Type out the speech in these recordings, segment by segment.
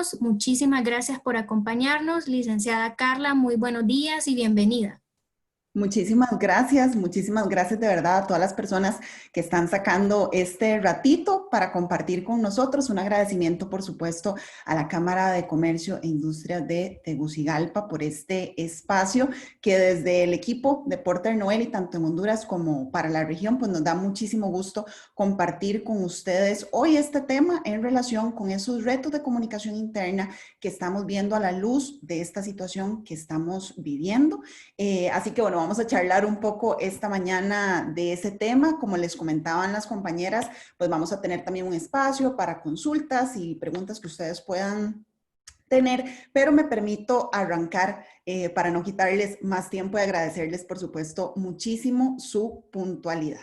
todos. Muchísimas gracias por acompañarnos. Licenciada Carla, muy buenos días y bienvenida. Muchísimas gracias de verdad a todas las personas que están sacando este ratito para compartir con nosotros. Un agradecimiento, por supuesto, a la Cámara de Comercio e Industria de Tegucigalpa por este espacio que desde el equipo de Porter Noel y tanto en Honduras como para la región, pues nos da muchísimo gusto compartir con ustedes hoy este tema en relación con esos retos de comunicación interna que estamos viendo a la luz de esta situación que estamos viviendo. Así que bueno, vamos a charlar un poco esta mañana de ese tema. Como les comentaban las compañeras, pues vamos a tener también un espacio para consultas y preguntas que ustedes puedan tener, pero me permito arrancar para no quitarles más tiempo y agradecerles, por supuesto, muchísimo su puntualidad.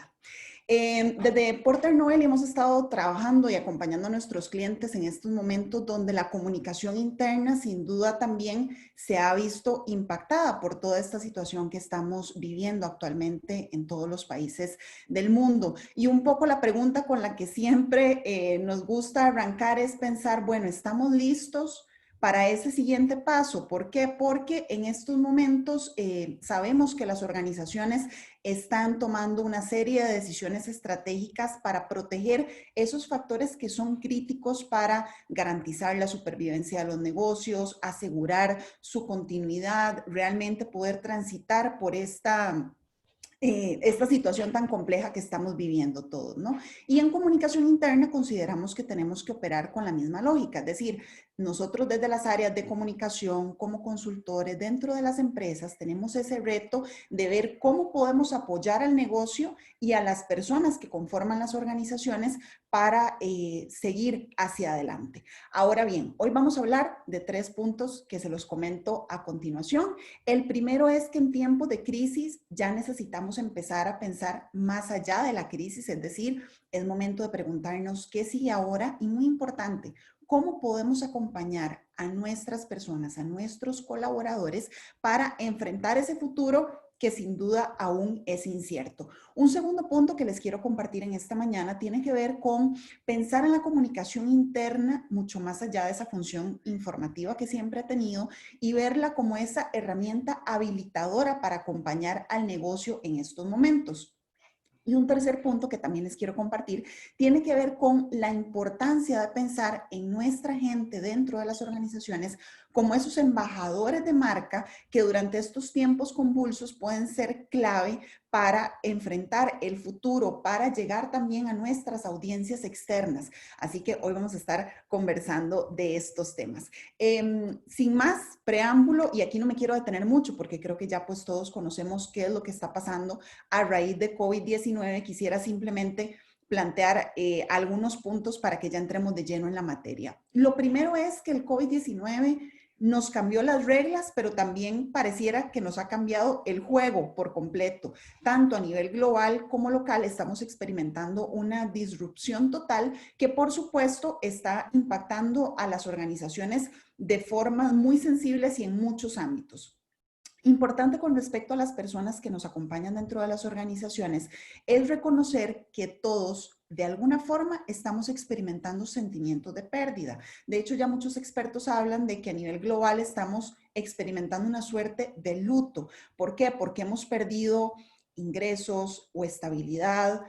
Desde Porter Noel hemos estado trabajando y acompañando a nuestros clientes en estos momentos donde la comunicación interna sin duda también se ha visto impactada por toda esta situación que estamos viviendo actualmente en todos los países del mundo. Y un poco la pregunta con la que siempre nos gusta arrancar es pensar, bueno, ¿estamos listos para ese siguiente paso? ¿Por qué? Porque en estos momentos sabemos que las organizaciones están tomando una serie de decisiones estratégicas para proteger esos factores que son críticos para garantizar la supervivencia de los negocios, asegurar su continuidad, realmente poder transitar por esta situación tan compleja que estamos viviendo todos, ¿no? Y en comunicación interna consideramos que tenemos que operar con la misma lógica, es decir, nosotros desde las áreas de comunicación como consultores dentro de las empresas tenemos ese reto de ver cómo podemos apoyar al negocio y a las personas que conforman las organizaciones para seguir hacia adelante. Ahora bien, hoy vamos a hablar de 3 puntos que se los comento a continuación. El primero es que en tiempos de crisis ya necesitamos empezar a pensar más allá de la crisis, es decir, es momento de preguntarnos qué sigue ahora y muy importante, cómo podemos acompañar a nuestras personas, a nuestros colaboradores para enfrentar ese futuro que sin duda aún es incierto. Un segundo punto que les quiero compartir en esta mañana tiene que ver con pensar en la comunicación interna mucho más allá de esa función informativa que siempre ha tenido y verla como esa herramienta habilitadora para acompañar al negocio en estos momentos. Y un tercer punto que también les quiero compartir tiene que ver con la importancia de pensar en nuestra gente dentro de las organizaciones como esos embajadores de marca que durante estos tiempos convulsos pueden ser clave para enfrentar el futuro, para llegar también a nuestras audiencias externas. Así que hoy vamos a estar conversando de estos temas. Sin más preámbulo, y aquí no me quiero detener mucho porque creo que ya pues todos conocemos qué es lo que está pasando a raíz de COVID-19, quisiera simplemente plantear algunos puntos para que ya entremos de lleno en la materia. Lo primero es que el COVID-19 nos cambió las reglas, pero también pareciera que nos ha cambiado el juego por completo. Tanto a nivel global como local estamos experimentando una disrupción total que por supuesto está impactando a las organizaciones de formas muy sensibles y en muchos ámbitos. Importante con respecto a las personas que nos acompañan dentro de las organizaciones es reconocer que todos de alguna forma estamos experimentando sentimientos de pérdida. De hecho, ya muchos expertos hablan de que a nivel global estamos experimentando una suerte de luto. ¿Por qué? Porque hemos perdido ingresos o estabilidad,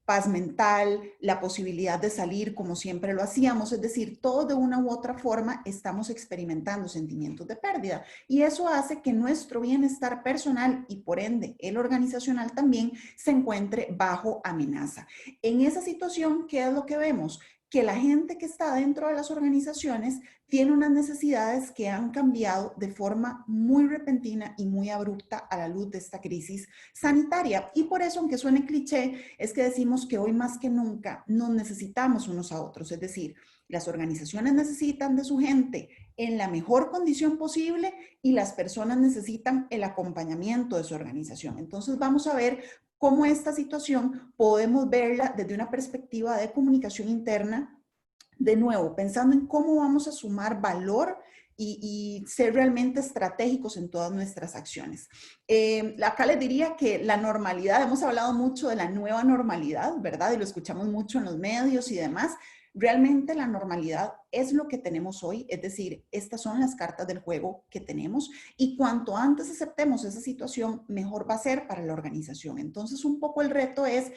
paz mental, la posibilidad de salir como siempre lo hacíamos, es decir, todos de una u otra forma estamos experimentando sentimientos de pérdida y eso hace que nuestro bienestar personal y por ende el organizacional también se encuentre bajo amenaza. En esa situación, ¿qué es lo que vemos? Que la gente que está dentro de las organizaciones tiene unas necesidades que han cambiado de forma muy repentina y muy abrupta a la luz de esta crisis sanitaria. Y por eso, aunque suene cliché, es que decimos que hoy más que nunca nos necesitamos unos a otros. Es decir, las organizaciones necesitan de su gente en la mejor condición posible y las personas necesitan el acompañamiento de su organización. Entonces vamos a ver cómo esta situación podemos verla desde una perspectiva de comunicación interna, de nuevo, pensando en cómo vamos a sumar valor y ser realmente estratégicos en todas nuestras acciones. Acá les diría que la normalidad, hemos hablado mucho de la nueva normalidad, ¿verdad? Y lo escuchamos mucho en los medios y demás. realmente la normalidad es lo que tenemos hoy, es decir, estas son las cartas del juego que tenemos y cuanto antes aceptemos esa situación, mejor va a ser para la organización. Entonces, un poco el reto es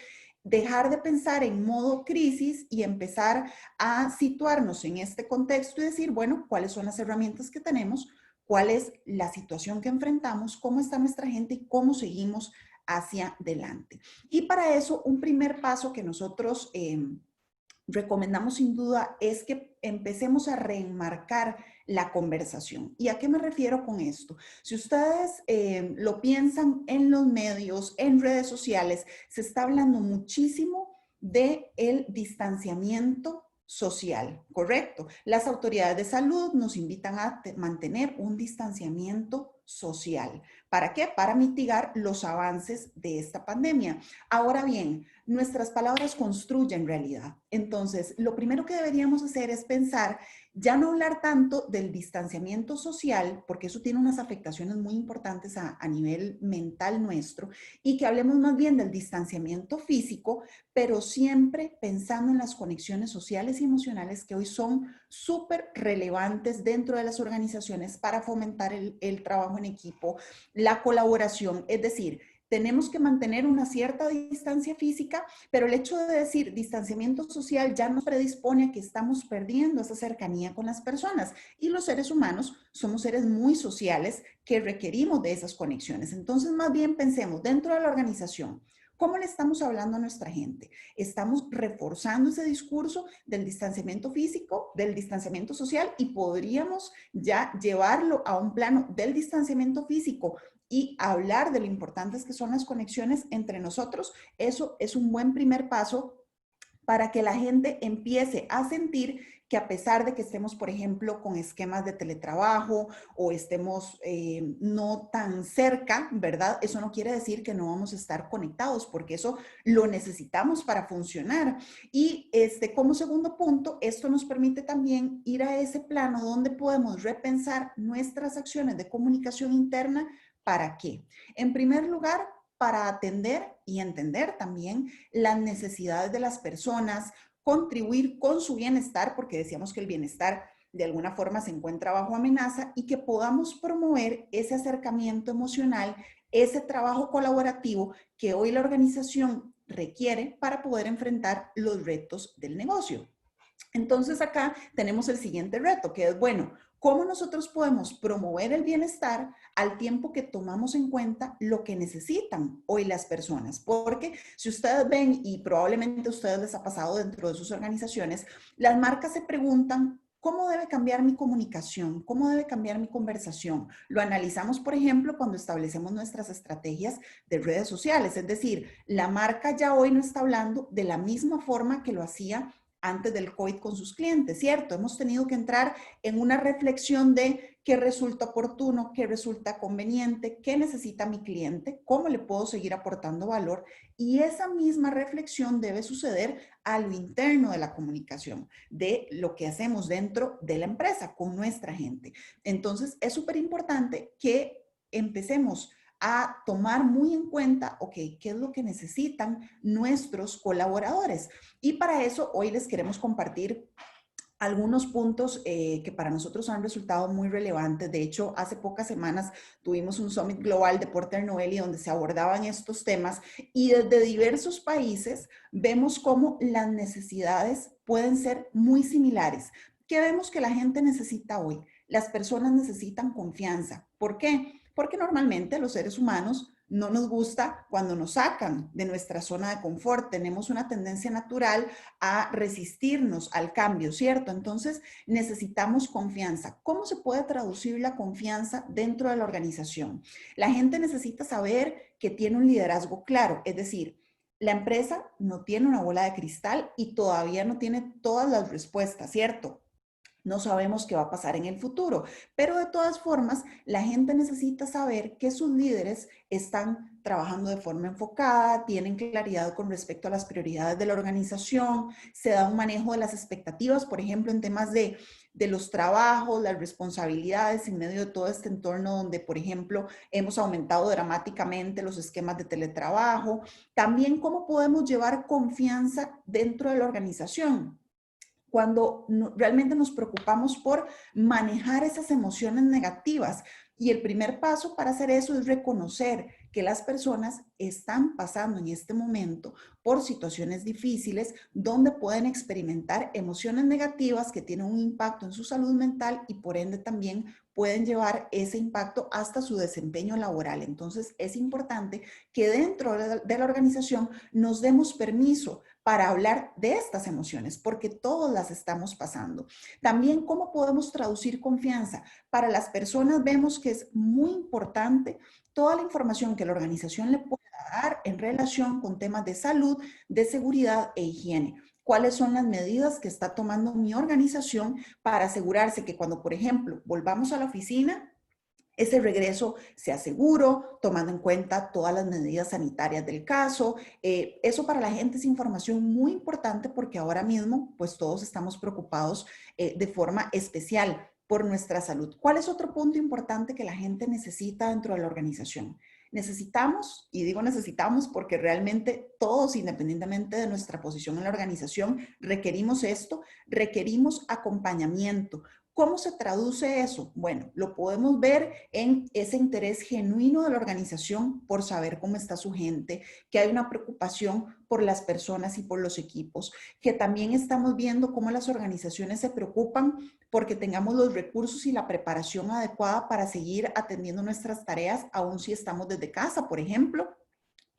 dejar de pensar en modo crisis y empezar a situarnos en este contexto y decir, bueno, ¿cuáles son las herramientas que tenemos? ¿Cuál es la situación que enfrentamos? ¿Cómo está nuestra gente y cómo seguimos hacia adelante? Y para eso, un primer paso que nosotros recomendamos sin duda es que empecemos a reenmarcar la conversación. ¿Y a qué me refiero con esto? Si ustedes lo piensan en los medios, en redes sociales, se está hablando muchísimo de el distanciamiento social, ¿correcto? Las autoridades de salud nos invitan a mantener un distanciamiento social. ¿Para qué? Para mitigar los avances de esta pandemia. Ahora bien, nuestras palabras construyen realidad. Entonces, lo primero que deberíamos hacer es pensar, ya no hablar tanto del distanciamiento social, porque eso tiene unas afectaciones muy importantes a nivel mental nuestro, y que hablemos más bien del distanciamiento físico, pero siempre pensando en las conexiones sociales y emocionales que hoy son súper relevantes dentro de las organizaciones para fomentar el trabajo en equipo, la colaboración, es decir, tenemos que mantener una cierta distancia física, pero el hecho de decir distanciamiento social ya nos predispone a que estamos perdiendo esa cercanía con las personas. Y los seres humanos somos seres muy sociales que requerimos de esas conexiones. Entonces, más bien pensemos dentro de la organización, ¿cómo le estamos hablando a nuestra gente? ¿Estamos reforzando ese discurso del distanciamiento físico, del distanciamiento social y podríamos ya llevarlo a un plano del distanciamiento físico y hablar de lo importantes que son las conexiones entre nosotros? Eso es un buen primer paso para que la gente empiece a sentir que a pesar de que estemos, por ejemplo, con esquemas de teletrabajo o estemos no tan cerca, ¿verdad? Eso no quiere decir que no vamos a estar conectados, porque eso lo necesitamos para funcionar. Y como segundo punto, esto nos permite también ir a ese plano donde podemos repensar nuestras acciones de comunicación interna. ¿Para qué? En primer lugar, para atender y entender también las necesidades de las personas, contribuir con su bienestar, porque decíamos que el bienestar de alguna forma se encuentra bajo amenaza, y que podamos promover ese acercamiento emocional, ese trabajo colaborativo que hoy la organización requiere para poder enfrentar los retos del negocio. Entonces acá tenemos el siguiente reto, que es, bueno, ¿cómo nosotros podemos promover el bienestar al tiempo que tomamos en cuenta lo que necesitan hoy las personas? Porque si ustedes ven, y probablemente a ustedes les ha pasado dentro de sus organizaciones, las marcas se preguntan, ¿cómo debe cambiar mi comunicación? ¿Cómo debe cambiar mi conversación? Lo analizamos, por ejemplo, cuando establecemos nuestras estrategias de redes sociales. Es decir, la marca ya hoy no está hablando de la misma forma que lo hacía antes del COVID con sus clientes, ¿cierto? Hemos tenido que entrar en una reflexión de qué resulta oportuno, qué resulta conveniente, qué necesita mi cliente, cómo le puedo seguir aportando valor, y esa misma reflexión debe suceder a lo interno de la comunicación, de lo que hacemos dentro de la empresa con nuestra gente. Entonces, es súper importante que empecemos a tomar muy en cuenta, ok, qué es lo que necesitan nuestros colaboradores. Y para eso hoy les queremos compartir algunos puntos que para nosotros han resultado muy relevantes. De hecho, hace pocas semanas tuvimos un Summit Global de Porter Novelli donde se abordaban estos temas, y desde diversos países vemos cómo las necesidades pueden ser muy similares. ¿Qué vemos que la gente necesita hoy? Las personas necesitan confianza. ¿Por qué? Porque normalmente los seres humanos no nos gusta cuando nos sacan de nuestra zona de confort. Tenemos una tendencia natural a resistirnos al cambio, ¿cierto? Entonces necesitamos confianza. ¿Cómo se puede traducir la confianza dentro de la organización? La gente necesita saber que tiene un liderazgo claro, es decir, la empresa no tiene una bola de cristal y todavía no tiene todas las respuestas, ¿cierto? No sabemos qué va a pasar en el futuro, pero de todas formas, la gente necesita saber que sus líderes están trabajando de forma enfocada, tienen claridad con respecto a las prioridades de la organización, se da un manejo de las expectativas, por ejemplo, en temas de los trabajos, las responsabilidades en medio de todo este entorno donde, por ejemplo, hemos aumentado dramáticamente los esquemas de teletrabajo. También cómo podemos llevar confianza dentro de la organización. cuando realmente nos preocupamos por manejar esas emociones negativas. Y el primer paso para hacer eso es reconocer que las personas están pasando en este momento por situaciones difíciles donde pueden experimentar emociones negativas que tienen un impacto en su salud mental y por ende también pueden llevar ese impacto hasta su desempeño laboral. Entonces es importante que dentro de la organización nos demos permiso para hablar de estas emociones, porque todos las estamos pasando. También, ¿cómo podemos traducir confianza? Para las personas vemos que es muy importante toda la información que la organización le pueda dar en relación con temas de salud, de seguridad e higiene. ¿Cuáles son las medidas que está tomando mi organización para asegurarse que cuando, por ejemplo, volvamos a la oficina, ese regreso sea seguro, tomando en cuenta todas las medidas sanitarias del caso? Eso para la gente es información muy importante porque ahora mismo pues todos estamos preocupados de forma especial por nuestra salud. ¿Cuál es otro punto importante que la gente necesita dentro de la organización? Necesitamos, y digo necesitamos porque realmente todos, independientemente de nuestra posición en la organización, requerimos esto, requerimos acompañamiento. ¿Cómo se traduce eso? Bueno, lo podemos ver en ese interés genuino de la organización por saber cómo está su gente, que hay una preocupación por las personas y por los equipos, que también estamos viendo cómo las organizaciones se preocupan porque tengamos los recursos y la preparación adecuada para seguir atendiendo nuestras tareas, aun si estamos desde casa, por ejemplo.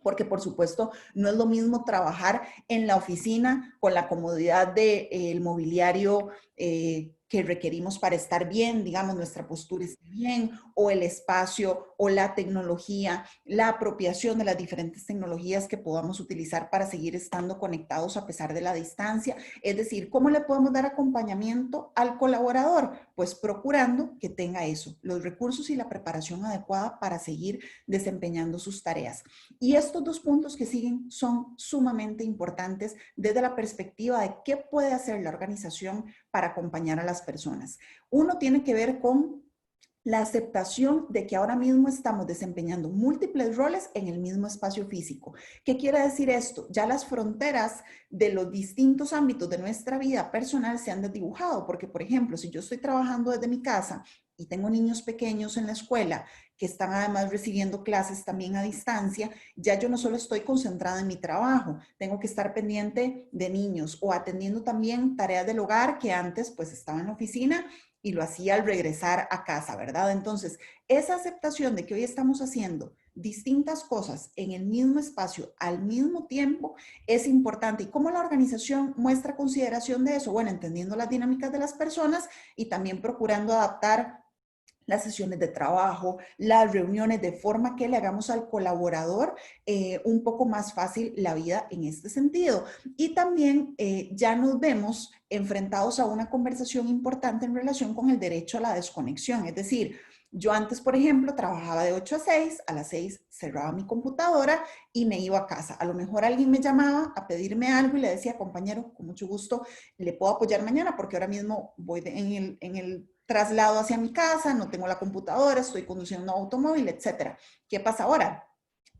Porque por supuesto no es lo mismo trabajar en la oficina con la comodidad del mobiliario que requerimos para estar bien, digamos, nuestra postura esté bien, o el espacio, o la tecnología, la apropiación de las diferentes tecnologías que podamos utilizar para seguir estando conectados a pesar de la distancia. Es decir, ¿cómo le podemos dar acompañamiento al colaborador? Pues procurando que tenga eso, los recursos y la preparación adecuada para seguir desempeñando sus tareas. Y estos dos puntos que siguen son sumamente importantes desde la perspectiva de qué puede hacer la organización para acompañar a las personas. Uno tiene que ver con la aceptación de que ahora mismo estamos desempeñando múltiples roles en el mismo espacio físico. ¿Qué quiere decir esto? Ya las fronteras de los distintos ámbitos de nuestra vida personal se han desdibujado, porque por ejemplo, si yo estoy trabajando desde mi casa y tengo niños pequeños en la escuela que están además recibiendo clases también a distancia, ya yo no solo estoy concentrada en mi trabajo, tengo que estar pendiente de niños o atendiendo también tareas del hogar que antes pues estaba en la oficina y lo hacía al regresar a casa, ¿verdad? Entonces, esa aceptación de que hoy estamos haciendo distintas cosas en el mismo espacio al mismo tiempo es importante. ¿Y cómo la organización muestra consideración de eso? Bueno, entendiendo las dinámicas de las personas y también procurando adaptar las sesiones de trabajo, las reuniones, de forma que le hagamos al colaborador un poco más fácil la vida en este sentido. Y también ya nos vemos enfrentados a una conversación importante en relación con el derecho a la desconexión. Es decir, yo antes, por ejemplo, trabajaba de 8 a 6, a las 6 cerraba mi computadora y me iba a casa. A lo mejor alguien me llamaba a pedirme algo y le decía, compañero, con mucho gusto, le puedo apoyar mañana porque ahora mismo voy en el traslado hacia mi casa, no tengo la computadora, estoy conduciendo un automóvil, etcétera. ¿Qué pasa ahora?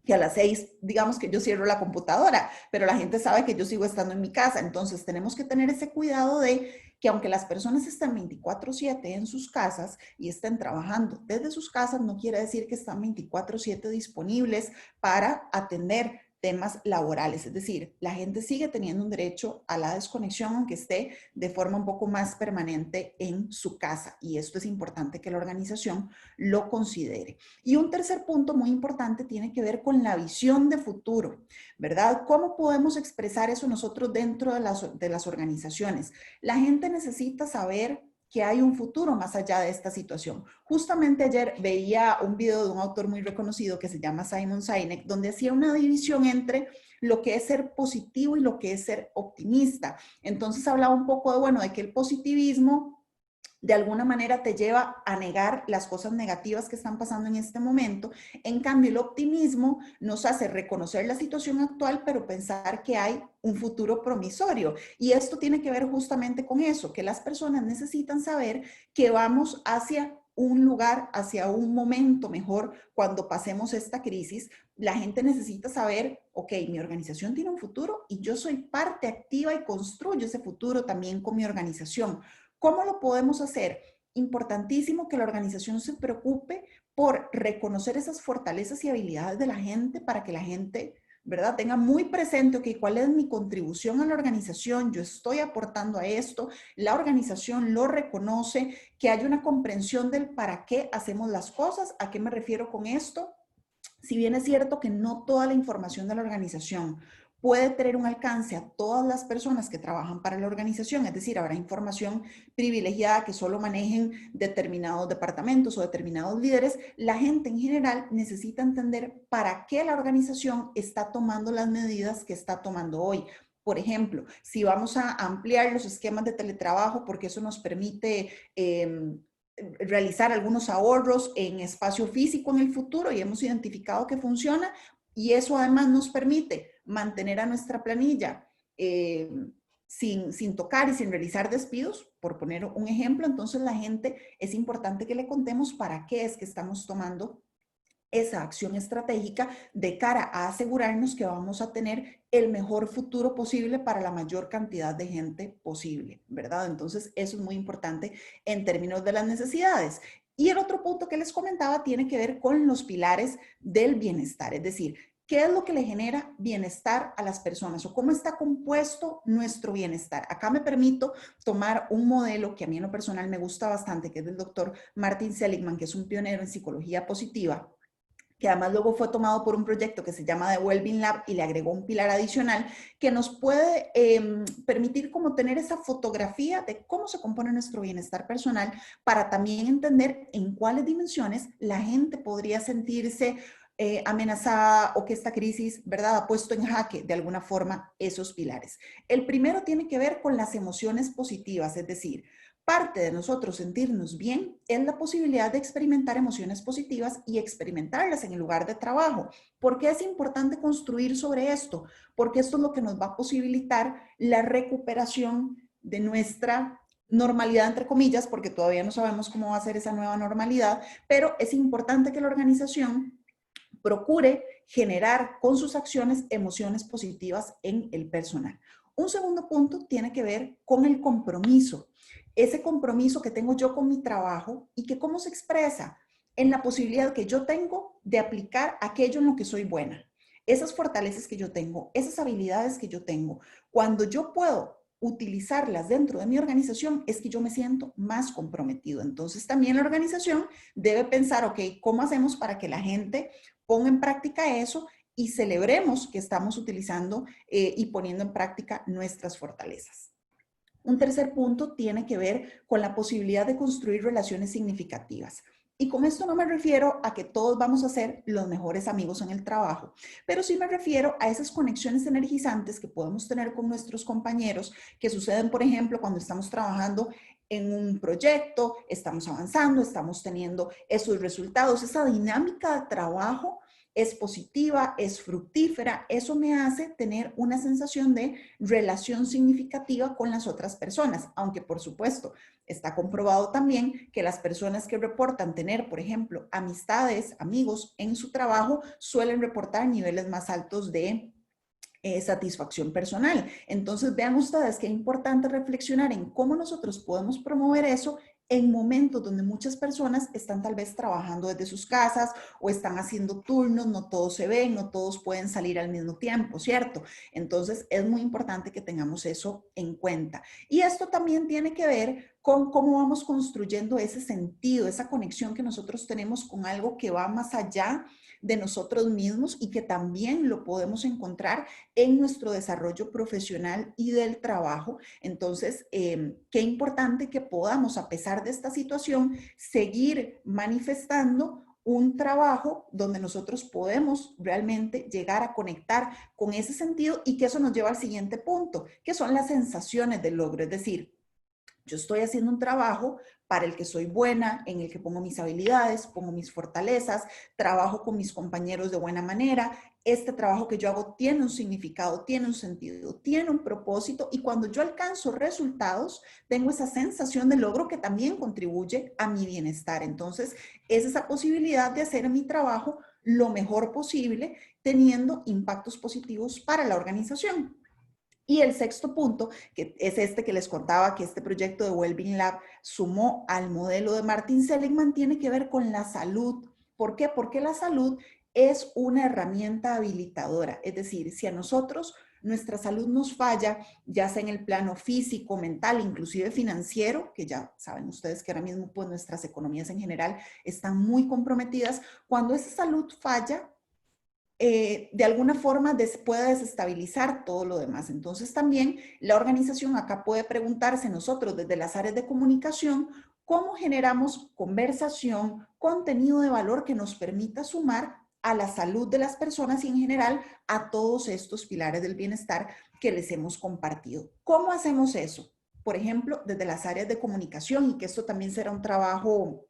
Que a las 6, digamos que yo cierro la computadora, pero la gente sabe que yo sigo estando en mi casa. Entonces tenemos que tener ese cuidado de que aunque las personas estén 24/7 en sus casas y estén trabajando desde sus casas, no quiere decir que están 24/7 disponibles para atender temas laborales. Es decir, la gente sigue teniendo un derecho a la desconexión, aunque esté de forma un poco más permanente en su casa. Y esto es importante que la organización lo considere. Y un tercer punto muy importante tiene que ver con la visión de futuro, ¿verdad? ¿Cómo podemos expresar eso nosotros dentro de las organizaciones? La gente necesita saber que hay un futuro más allá de esta situación. Justamente ayer veía un video de un autor muy reconocido que se llama Simon Sinek, donde hacía una división entre lo que es ser positivo y lo que es ser optimista. Entonces hablaba un poco de, bueno, de que el positivismo de alguna manera te lleva a negar las cosas negativas que están pasando en este momento. En cambio, el optimismo nos hace reconocer la situación actual, pero pensar que hay un futuro promisorio. Y esto tiene que ver justamente con eso, que las personas necesitan saber que vamos hacia un lugar, hacia un momento mejor cuando pasemos esta crisis, la gente necesita saber, ok, mi organización tiene un futuro y yo soy parte activa y construyo ese futuro también con mi organización. ¿Cómo lo podemos hacer? Importantísimo que la organización se preocupe por reconocer esas fortalezas y habilidades de la gente para que la gente, ¿verdad?, tenga muy presente, ok, cuál es mi contribución a la organización, yo estoy aportando a esto, la organización lo reconoce, que haya una comprensión del para qué hacemos las cosas. ¿A qué me refiero con esto? Si bien es cierto que no toda la información de la organización puede tener un alcance a todas las personas que trabajan para la organización, es decir, habrá información privilegiada que solo manejen determinados departamentos o determinados líderes, la gente en general necesita entender para qué la organización está tomando las medidas que está tomando hoy. Por ejemplo, si vamos a ampliar los esquemas de teletrabajo porque eso nos permite realizar algunos ahorros en espacio físico en el futuro y hemos identificado que funciona, y eso además nos permite mantener a nuestra planilla sin tocar y sin realizar despidos, por poner un ejemplo. Entonces la gente, es importante que le contemos para qué es que estamos tomando esa acción estratégica de cara a asegurarnos que vamos a tener el mejor futuro posible para la mayor cantidad de gente posible, ¿verdad? Entonces, eso es muy importante en términos de las necesidades. Y el otro punto que les comentaba tiene que ver con los pilares del bienestar, es decir, ¿qué es lo que le genera bienestar a las personas o cómo está compuesto nuestro bienestar? Acá me permito tomar un modelo que a mí en lo personal me gusta bastante, que es del doctor Martin Seligman, que es un pionero en psicología positiva, que además luego fue tomado por un proyecto que se llama The Wellbeing Lab y le agregó un pilar adicional que nos puede permitir como tener esa fotografía de cómo se compone nuestro bienestar personal para también entender en cuáles dimensiones la gente podría sentirse amenazada o que esta crisis, ¿verdad?, ha puesto en jaque de alguna forma esos pilares. El primero tiene que ver con las emociones positivas, es decir, parte de nosotros sentirnos bien es la posibilidad de experimentar emociones positivas y experimentarlas en el lugar de trabajo. ¿Por qué es importante construir sobre esto? Porque esto es lo que nos va a posibilitar la recuperación de nuestra normalidad, entre comillas, porque todavía no sabemos cómo va a ser esa nueva normalidad, pero es importante que la organización procure generar con sus acciones emociones positivas en el personal. Un segundo punto tiene que ver con el compromiso. Ese compromiso que tengo yo con mi trabajo y que cómo se expresa en la posibilidad que yo tengo de aplicar aquello en lo que soy buena. Esas fortalezas que yo tengo, esas habilidades que yo tengo, cuando yo puedo utilizarlas dentro de mi organización, es que yo me siento más comprometido. Entonces también la organización debe pensar, ok, ¿cómo hacemos para que la gente ponga en práctica eso y celebremos que estamos utilizando y poniendo en práctica nuestras fortalezas? Un tercer punto tiene que ver con la posibilidad de construir relaciones significativas. Y con esto no me refiero a que todos vamos a ser los mejores amigos en el trabajo, pero sí me refiero a esas conexiones energizantes que podemos tener con nuestros compañeros, que suceden, por ejemplo, cuando estamos trabajando en un proyecto, estamos avanzando, estamos teniendo esos resultados, esa dinámica de trabajo es positiva, es fructífera, eso me hace tener una sensación de relación significativa con las otras personas, aunque por supuesto está comprobado también que las personas que reportan tener, por ejemplo, amistades, amigos en su trabajo, suelen reportar niveles más altos de satisfacción personal. Entonces vean ustedes que es importante reflexionar en cómo nosotros podemos promover eso en momentos donde muchas personas están tal vez trabajando desde sus casas o están haciendo turnos, no todos se ven, no todos pueden salir al mismo tiempo, ¿cierto? Entonces es muy importante que tengamos eso en cuenta. Y esto también tiene que ver con cómo vamos construyendo ese sentido, esa conexión que nosotros tenemos con algo que va más allá de nosotros mismos y que también lo podemos encontrar en nuestro desarrollo profesional y del trabajo. Entonces, qué importante que podamos, a pesar de esta situación, seguir manifestando un trabajo donde nosotros podemos realmente llegar a conectar con ese sentido y que eso nos lleva al siguiente punto, que son las sensaciones del logro. Es decir, Yo estoy haciendo un trabajo para el que soy buena, en el que pongo mis habilidades, pongo mis fortalezas, trabajo con mis compañeros de buena manera. Este trabajo que yo hago tiene un significado, tiene un sentido, tiene un propósito, y cuando yo alcanzo resultados, tengo esa sensación de logro que también contribuye a mi bienestar. Entonces, es esa posibilidad de hacer mi trabajo lo mejor posible, teniendo impactos positivos para la organización. Y el sexto punto, que es este que les contaba, que este proyecto de Wellbeing Lab sumó al modelo de Martin Seligman, tiene que ver con la salud. ¿Por qué? Porque la salud es una herramienta habilitadora. Es decir, si a nosotros nuestra salud nos falla, ya sea en el plano físico, mental, inclusive financiero, que ya saben ustedes que ahora mismo pues nuestras economías en general están muy comprometidas, cuando esa salud falla, de alguna forma puede desestabilizar todo lo demás. Entonces también la organización acá puede preguntarse nosotros desde las áreas de comunicación, ¿cómo generamos conversación, contenido de valor que nos permita sumar a la salud de las personas y en general a todos estos pilares del bienestar que les hemos compartido? ¿Cómo hacemos eso? Por ejemplo, desde las áreas de comunicación, y que esto también será un trabajo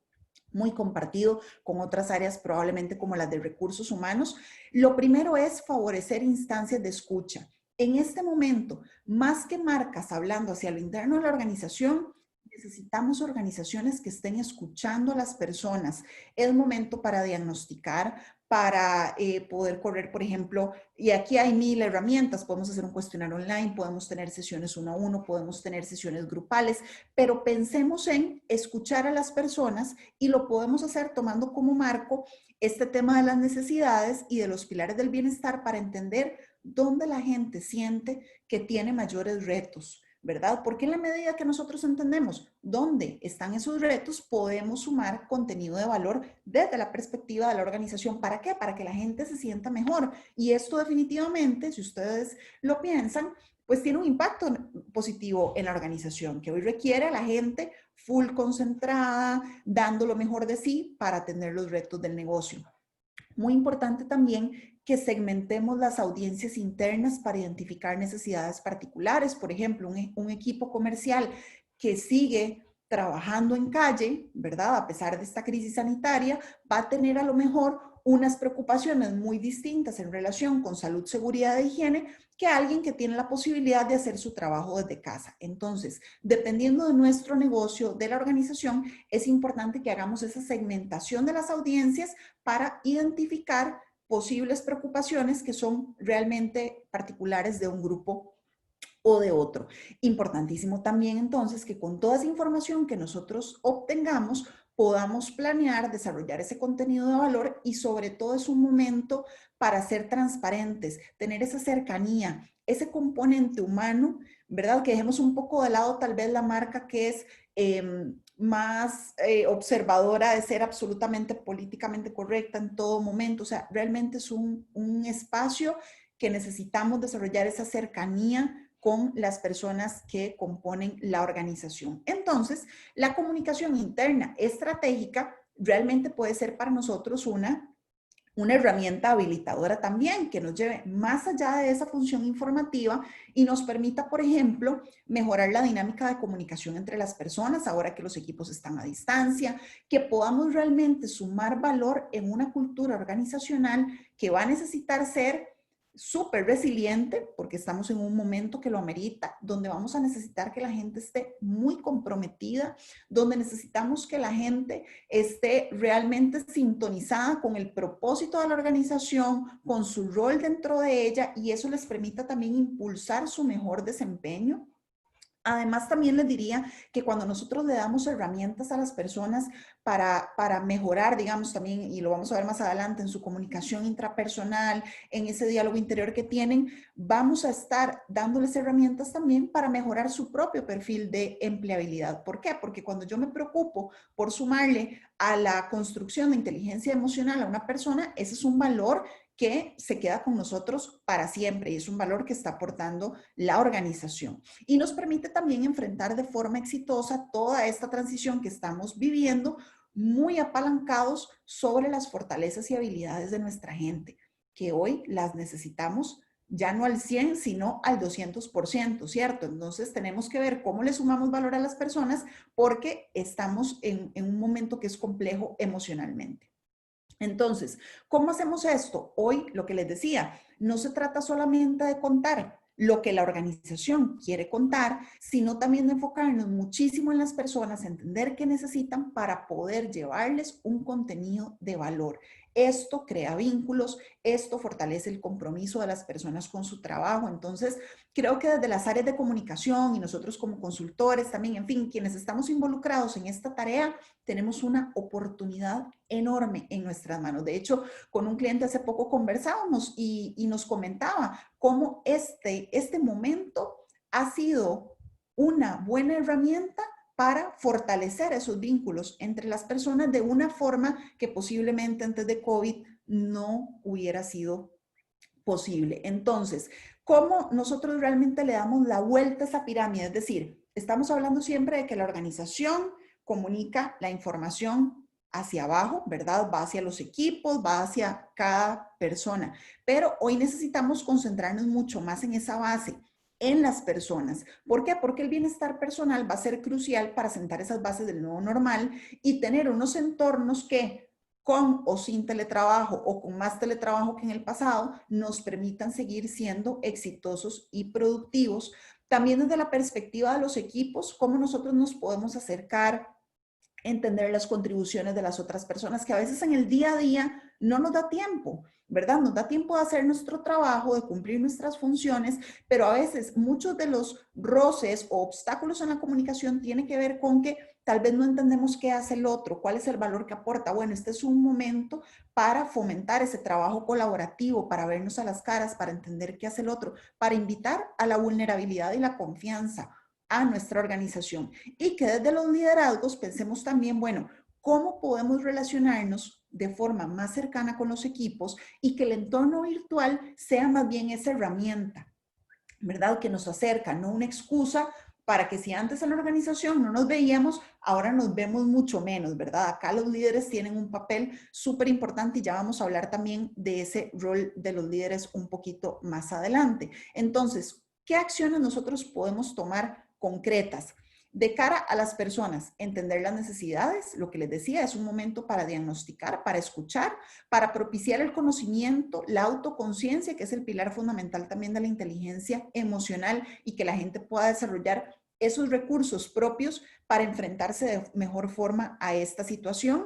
muy compartido con otras áreas probablemente como las de recursos humanos. Lo primero es favorecer instancias de escucha. En este momento, más que marcas hablando hacia lo interno de la organización, necesitamos organizaciones que estén escuchando a las personas. Es momento para diagnosticar, para poder correr, por ejemplo, y aquí hay 1000 herramientas. Podemos hacer un cuestionario online, podemos tener sesiones 1 a 1, podemos tener sesiones grupales, pero pensemos en escuchar a las personas, y lo podemos hacer tomando como marco este tema de las necesidades y de los pilares del bienestar para entender dónde la gente siente que tiene mayores retos, ¿verdad? Porque en la medida que nosotros entendemos dónde están esos retos, podemos sumar contenido de valor desde la perspectiva de la organización. ¿Para qué? Para que la gente se sienta mejor. Y esto definitivamente, si ustedes lo piensan, pues tiene un impacto positivo en la organización, que hoy requiere a la gente full concentrada, dando lo mejor de sí para atender los retos del negocio. Muy importante también que segmentemos las audiencias internas para identificar necesidades particulares. Por ejemplo, un equipo comercial que sigue trabajando en calle, ¿verdad? A pesar de esta crisis sanitaria, va a tener a lo mejor unas preocupaciones muy distintas en relación con salud, seguridad e higiene que alguien que tiene la posibilidad de hacer su trabajo desde casa. Entonces, dependiendo de nuestro negocio, de la organización, es importante que hagamos esa segmentación de las audiencias para identificar posibles preocupaciones que son realmente particulares de un grupo o de otro. Importantísimo también entonces que con toda esa información que nosotros obtengamos podamos planear, desarrollar ese contenido de valor, y sobre todo es un momento para ser transparentes, tener esa cercanía, ese componente humano, ¿verdad? Que dejemos un poco de lado tal vez la marca que es más observadora de ser absolutamente políticamente correcta en todo momento. O sea, realmente es un espacio que necesitamos desarrollar esa cercanía con las personas que componen la organización. Entonces, la comunicación interna estratégica realmente puede ser para nosotros una herramienta habilitadora también, que nos lleve más allá de esa función informativa y nos permita, por ejemplo, mejorar la dinámica de comunicación entre las personas ahora que los equipos están a distancia, que podamos realmente sumar valor en una cultura organizacional que va a necesitar ser súper resiliente, porque estamos en un momento que lo amerita, donde vamos a necesitar que la gente esté muy comprometida, donde necesitamos que la gente esté realmente sintonizada con el propósito de la organización, con su rol dentro de ella, y eso les permita también impulsar su mejor desempeño. Además, también les diría que cuando nosotros le damos herramientas a las personas para mejorar, digamos, también, y lo vamos a ver más adelante, en su comunicación intrapersonal, en ese diálogo interior que tienen, vamos a estar dándoles herramientas también para mejorar su propio perfil de empleabilidad. ¿Por qué? Porque cuando yo me preocupo por sumarle a la construcción de inteligencia emocional a una persona, ese es un valor que se queda con nosotros para siempre, y es un valor que está aportando la organización. Y nos permite también enfrentar de forma exitosa toda esta transición que estamos viviendo, muy apalancados sobre las fortalezas y habilidades de nuestra gente, que hoy las necesitamos ya no al 100, sino al 200%, ¿cierto? Entonces tenemos que ver cómo le sumamos valor a las personas porque estamos en un momento que es complejo emocionalmente. Entonces, ¿cómo hacemos esto? Hoy, lo que les decía, no se trata solamente de contar lo que la organización quiere contar, sino también de enfocarnos muchísimo en las personas, entender qué necesitan para poder llevarles un contenido de valor. Esto crea vínculos, esto fortalece el compromiso de las personas con su trabajo. Entonces, creo que desde las áreas de comunicación y nosotros como consultores también, en fin, quienes estamos involucrados en esta tarea, tenemos una oportunidad enorme en nuestras manos. De hecho, con un cliente hace poco conversábamos y nos comentaba cómo este momento ha sido una buena herramienta para fortalecer esos vínculos entre las personas de una forma que posiblemente antes de COVID no hubiera sido posible. Entonces, ¿cómo nosotros realmente le damos la vuelta a esa pirámide? Es decir, estamos hablando siempre de que la organización comunica la información hacia abajo, ¿verdad? Va hacia los equipos, va hacia cada persona. Pero hoy necesitamos concentrarnos mucho más en esa base, en las personas. ¿Por qué? Porque el bienestar personal va a ser crucial para sentar esas bases del nuevo normal y tener unos entornos que con o sin teletrabajo o con más teletrabajo que en el pasado, nos permitan seguir siendo exitosos y productivos. También desde la perspectiva de los equipos, cómo nosotros nos podemos acercar, entender las contribuciones de las otras personas, que a veces en el día a día no nos da tiempo, ¿verdad? Nos da tiempo de hacer nuestro trabajo, de cumplir nuestras funciones, pero a veces muchos de los roces o obstáculos en la comunicación tienen que ver con que tal vez no entendemos qué hace el otro, cuál es el valor que aporta. Bueno, este es un momento para fomentar ese trabajo colaborativo, para vernos a las caras, para entender qué hace el otro, para invitar a la vulnerabilidad y la confianza a nuestra organización y que desde los liderazgos pensemos también, bueno, cómo podemos relacionarnos de forma más cercana con los equipos y que el entorno virtual sea más bien esa herramienta, ¿verdad? Que nos acerca, no una excusa para que si antes en la organización no nos veíamos, ahora nos vemos mucho menos, ¿verdad? Acá los líderes tienen un papel súper importante y ya vamos a hablar también de ese rol de los líderes un poquito más adelante. Entonces, ¿qué acciones nosotros podemos tomar concretas de cara a las personas? Entender las necesidades, lo que les decía, es un momento para diagnosticar, para escuchar, para propiciar el conocimiento, la autoconciencia, que es el pilar fundamental también de la inteligencia emocional y que la gente pueda desarrollar esos recursos propios para enfrentarse de mejor forma a esta situación.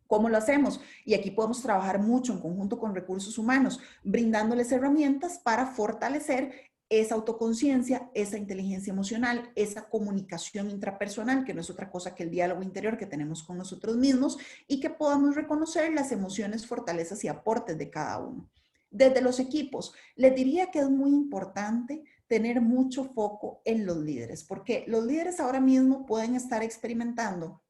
¿Cómo lo hacemos? Y aquí podemos trabajar mucho en conjunto con recursos humanos, brindándoles herramientas para fortalecer esa autoconciencia, esa inteligencia emocional, esa comunicación intrapersonal, que no es otra cosa que el diálogo interior que tenemos con nosotros mismos y que podamos reconocer las emociones, fortalezas y aportes de cada uno. Desde los equipos, les diría que es muy importante tener mucho foco en los líderes, porque los líderes ahora mismo pueden estar experimentando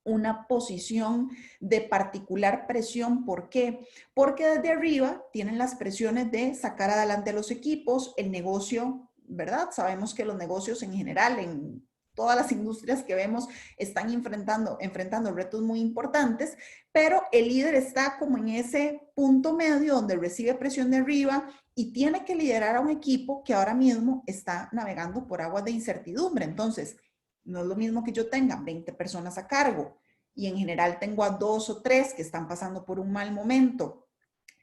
una posición de particular presión. ¿Por qué? Porque desde arriba tienen las presiones de sacar adelante a los equipos, el negocio, ¿verdad? Sabemos que los negocios en general, en todas las industrias que vemos, están enfrentando retos muy importantes, pero el líder está como en ese punto medio donde recibe presión de arriba y tiene que liderar a un equipo que ahora mismo está navegando por aguas de incertidumbre. Entonces, no es lo mismo que yo tenga 20 personas a cargo y en general tengo a 2 o 3 que están pasando por un mal momento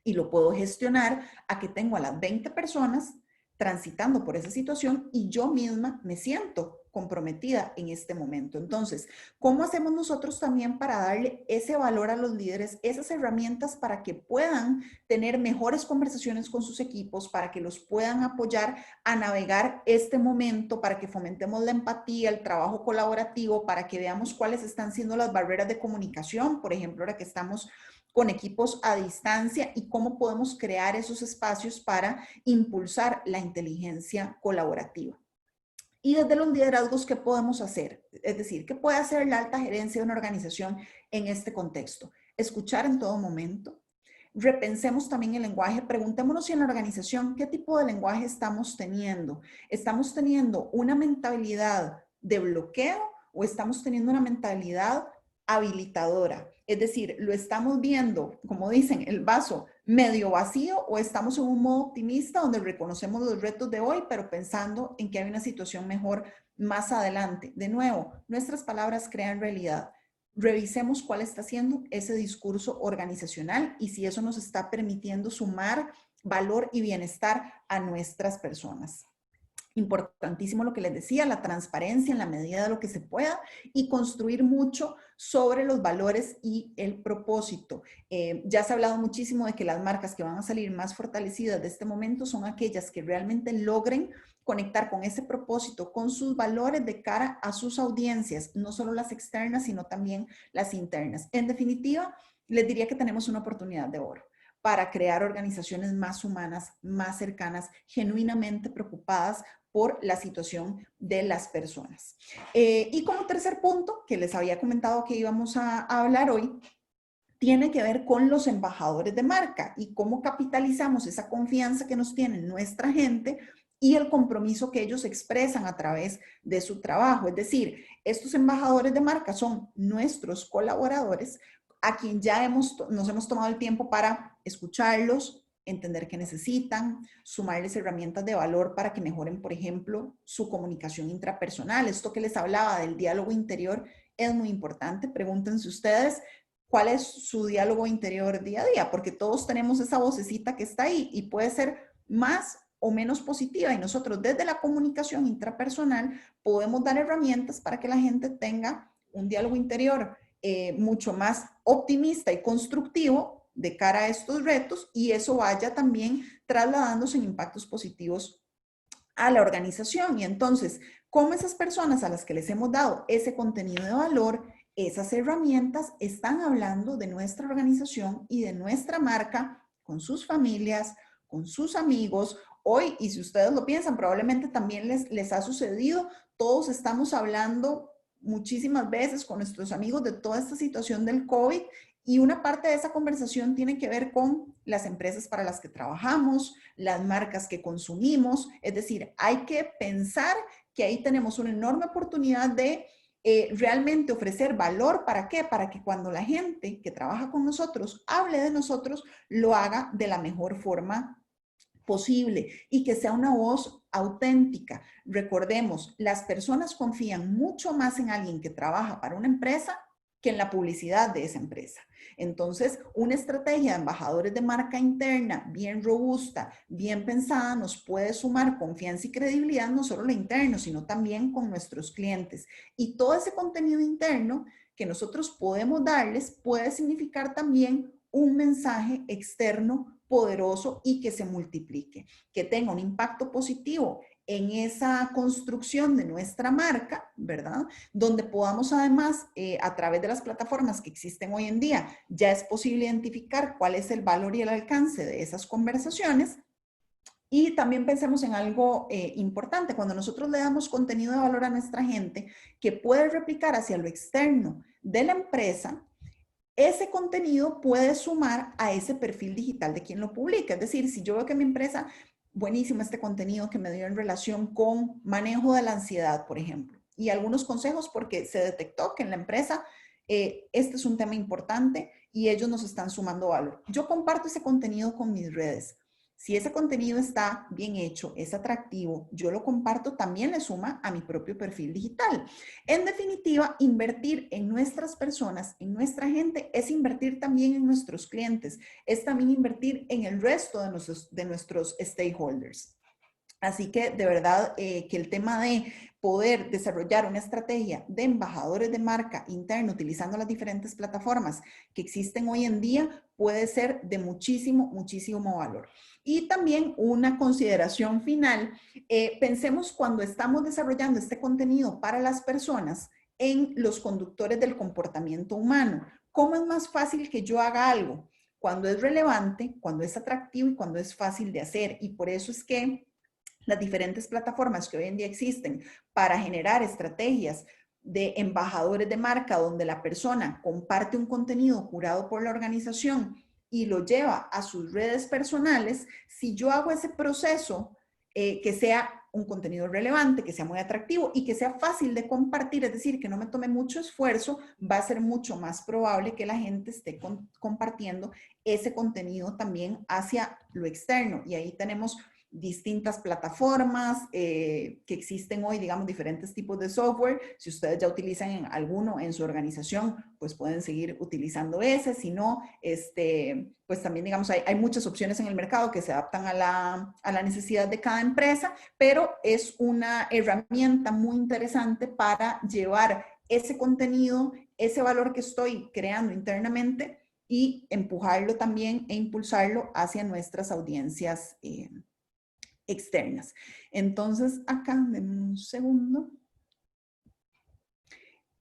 y lo puedo gestionar, a que tengo a las 20 personas transitando por esa situación y yo misma me siento comprometida en este momento. Entonces, ¿cómo hacemos nosotros también para darle ese valor a los líderes, esas herramientas para que puedan tener mejores conversaciones con sus equipos, para que los puedan apoyar a navegar este momento, para que fomentemos la empatía, el trabajo colaborativo, para que veamos cuáles están siendo las barreras de comunicación, por ejemplo, ahora que estamos con equipos a distancia y cómo podemos crear esos espacios para impulsar la inteligencia colaborativa? Y desde los liderazgos, ¿qué podemos hacer? Es decir, ¿qué puede hacer la alta gerencia de una organización en este contexto? Escuchar en todo momento. Repensemos también el lenguaje. Preguntémonos si en la organización, ¿qué tipo de lenguaje estamos teniendo? ¿Estamos teniendo una mentalidad de bloqueo o estamos teniendo una mentalidad habilitadora. Es decir, lo estamos viendo, como dicen, el vaso medio vacío, o estamos en un modo optimista donde reconocemos los retos de hoy, pero pensando en que hay una situación mejor más adelante. De nuevo, nuestras palabras crean realidad. Revisemos cuál está siendo ese discurso organizacional y si eso nos está permitiendo sumar valor y bienestar a nuestras personas. Importantísimo lo que les decía, la transparencia en la medida de lo que se pueda y construir mucho sobre los valores y el propósito. Ya se ha hablado muchísimo de que las marcas que van a salir más fortalecidas de este momento son aquellas que realmente logren conectar con ese propósito, con sus valores de cara a sus audiencias, no solo las externas, sino también las internas. En definitiva, les diría que tenemos una oportunidad de oro para crear organizaciones más humanas, más cercanas, genuinamente preocupadas por la situación de las personas. Y como tercer punto, que les había comentado que íbamos a hablar hoy, tiene que ver con los embajadores de marca y cómo capitalizamos esa confianza que nos tiene nuestra gente y el compromiso que ellos expresan a través de su trabajo. Es decir, estos embajadores de marca son nuestros colaboradores a quien ya nos hemos tomado el tiempo para escucharlos, entender qué necesitan, sumarles herramientas de valor para que mejoren, por ejemplo, su comunicación intrapersonal. Esto que les hablaba del diálogo interior es muy importante. Pregúntense ustedes cuál es su diálogo interior día a día, porque todos tenemos esa vocecita que está ahí y puede ser más o menos positiva, y nosotros desde la comunicación intrapersonal podemos dar herramientas para que la gente tenga un diálogo interior mucho más optimista y constructivo de cara a estos retos, y eso vaya también trasladándose en impactos positivos a la organización. Y entonces, ¿cómo esas personas a las que les hemos dado ese contenido de valor, esas herramientas, están hablando de nuestra organización y de nuestra marca con sus familias, con sus amigos? Hoy, y si ustedes lo piensan, probablemente también les ha sucedido, todos estamos hablando muchísimas veces con nuestros amigos de toda esta situación del COVID, y una parte de esa conversación tiene que ver con las empresas para las que trabajamos, las marcas que consumimos. Es decir, hay que pensar que ahí tenemos una enorme oportunidad de realmente ofrecer valor. ¿Para qué? Para que cuando la gente que trabaja con nosotros hable de nosotros, lo haga de la mejor forma posible y que sea una voz auténtica. Recordemos, las personas confían mucho más en alguien que trabaja para una empresa que en la publicidad de esa empresa. Entonces, una estrategia de embajadores de marca interna bien robusta, bien pensada, nos puede sumar confianza y credibilidad, no solo lo interno, sino también con nuestros clientes. Y todo ese contenido interno que nosotros podemos darles puede significar también un mensaje externo poderoso y que se multiplique, que tenga un impacto positivo en esa construcción de nuestra marca, ¿verdad? Donde podamos además, a través de las plataformas que existen hoy en día, ya es posible identificar cuál es el valor y el alcance de esas conversaciones. Y también pensemos en algo importante: cuando nosotros le damos contenido de valor a nuestra gente que puede replicar hacia lo externo de la empresa, ese contenido puede sumar a ese perfil digital de quien lo publica. Es decir, si yo veo que mi empresa, buenísimo este contenido que me dio en relación con manejo de la ansiedad, por ejemplo, y algunos consejos porque se detectó que en la empresa este es un tema importante y ellos nos están sumando valor. Yo comparto ese contenido con mis redes. Si ese contenido está bien hecho, es atractivo, yo lo comparto, también le suma a mi propio perfil digital. En definitiva, invertir en nuestras personas, en nuestra gente, es invertir también en nuestros clientes, es también invertir en el resto de nuestros stakeholders. Así que de verdad que el tema de poder desarrollar una estrategia de embajadores de marca interna utilizando las diferentes plataformas que existen hoy en día puede ser de muchísimo, muchísimo valor. Y también una consideración final: pensemos cuando estamos desarrollando este contenido para las personas en los conductores del comportamiento humano. ¿Cómo es más fácil que yo haga algo? Cuando es relevante, cuando es atractivo y cuando es fácil de hacer. Y por eso es que las diferentes plataformas que hoy en día existen para generar estrategias de embajadores de marca, donde la persona comparte un contenido curado por la organización y lo lleva a sus redes personales, si yo hago ese proceso que sea un contenido relevante, que sea muy atractivo y que sea fácil de compartir, es decir, que no me tome mucho esfuerzo, va a ser mucho más probable que la gente esté compartiendo ese contenido también hacia lo externo. Y ahí tenemos distintas plataformas que existen hoy, digamos, diferentes tipos de software. Si ustedes ya utilizan alguno en su organización, pues pueden seguir utilizando ese. Si no, pues también, digamos, hay muchas opciones en el mercado que se adaptan a la necesidad de cada empresa, pero es una herramienta muy interesante para llevar ese contenido, ese valor que estoy creando internamente y empujarlo también e impulsarlo hacia nuestras audiencias externas. Entonces, acá, denme un segundo.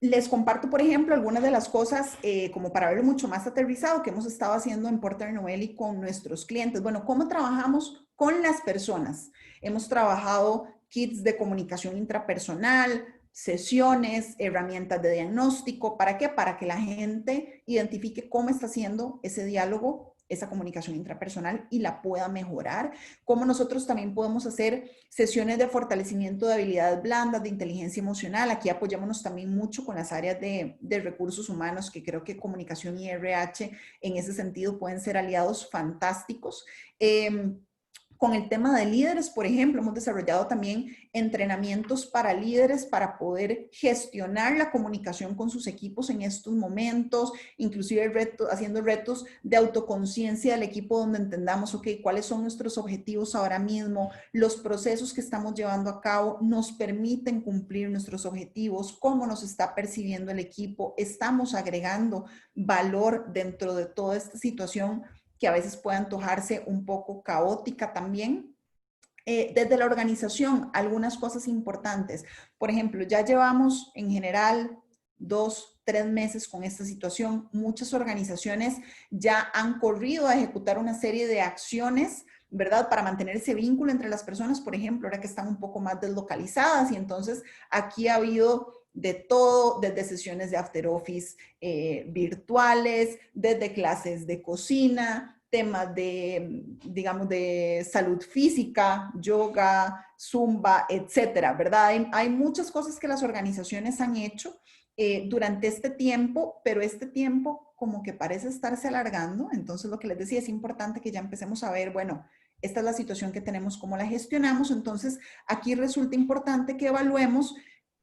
Les comparto, por ejemplo, algunas de las cosas, como para verlo mucho más aterrizado, que hemos estado haciendo en Porter Novelli con nuestros clientes. Bueno, ¿cómo trabajamos con las personas? Hemos trabajado kits de comunicación intrapersonal, sesiones, herramientas de diagnóstico. ¿Para qué? Para que la gente identifique cómo está haciendo ese diálogo, esa comunicación intrapersonal y la pueda mejorar. Cómo nosotros también podemos hacer sesiones de fortalecimiento de habilidades blandas, de inteligencia emocional. Aquí apoyémonos también mucho con las áreas de recursos humanos, que creo que comunicación y RH en ese sentido pueden ser aliados fantásticos. Con el tema de líderes, por ejemplo, hemos desarrollado también entrenamientos para líderes para poder gestionar la comunicación con sus equipos en estos momentos, inclusive haciendo retos de autoconciencia del equipo donde entendamos, ok, cuáles son nuestros objetivos ahora mismo, los procesos que estamos llevando a cabo nos permiten cumplir nuestros objetivos, cómo nos está percibiendo el equipo, estamos agregando valor dentro de toda esta situación que a veces puede antojarse un poco caótica también. Desde la organización, algunas cosas importantes. Por ejemplo, ya llevamos en general 2, 3 meses con esta situación. Muchas organizaciones ya han corrido a ejecutar una serie de acciones, ¿verdad? Para mantener ese vínculo entre las personas, por ejemplo, ahora que están un poco más deslocalizadas. Y entonces aquí ha habido de todo, desde sesiones de after office virtuales, desde clases de cocina, temas de, digamos, de salud física, yoga, zumba, etcétera, ¿verdad? Hay muchas cosas que las organizaciones han hecho durante este tiempo, pero este tiempo como que parece estarse alargando. Entonces, lo que les decía, es importante que ya empecemos a ver, bueno, esta es la situación que tenemos, cómo la gestionamos. Entonces, aquí resulta importante que evaluemos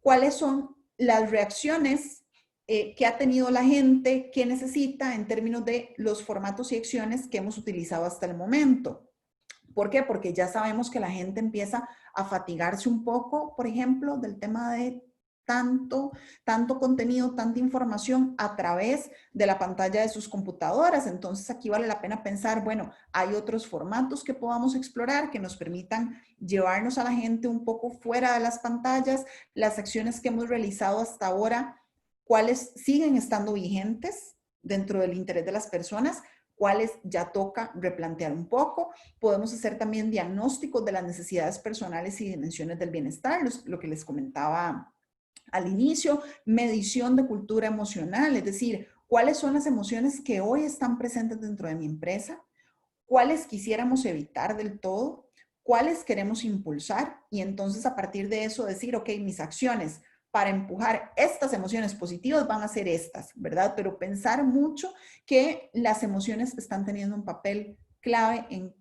cuáles son las reacciones que ha tenido la gente, qué necesita en términos de los formatos y acciones que hemos utilizado hasta el momento. ¿Por qué? Porque ya sabemos que la gente empieza a fatigarse un poco, por ejemplo, del tema de tanto contenido, tanta información a través de la pantalla de sus computadoras. Entonces aquí vale la pena pensar, bueno, hay otros formatos que podamos explorar que nos permitan llevarnos a la gente un poco fuera de las pantallas. Las acciones que hemos realizado hasta ahora, cuáles siguen estando vigentes dentro del interés de las personas, cuáles ya toca replantear un poco. Podemos hacer también diagnósticos de las necesidades personales y dimensiones del bienestar, lo que les comentaba al inicio, medición de cultura emocional, es decir, cuáles son las emociones que hoy están presentes dentro de mi empresa, cuáles quisiéramos evitar del todo, cuáles queremos impulsar y entonces a partir de eso decir, ok, mis acciones para empujar estas emociones positivas van a ser estas, ¿verdad? Pero pensar mucho que las emociones están teniendo un papel clave en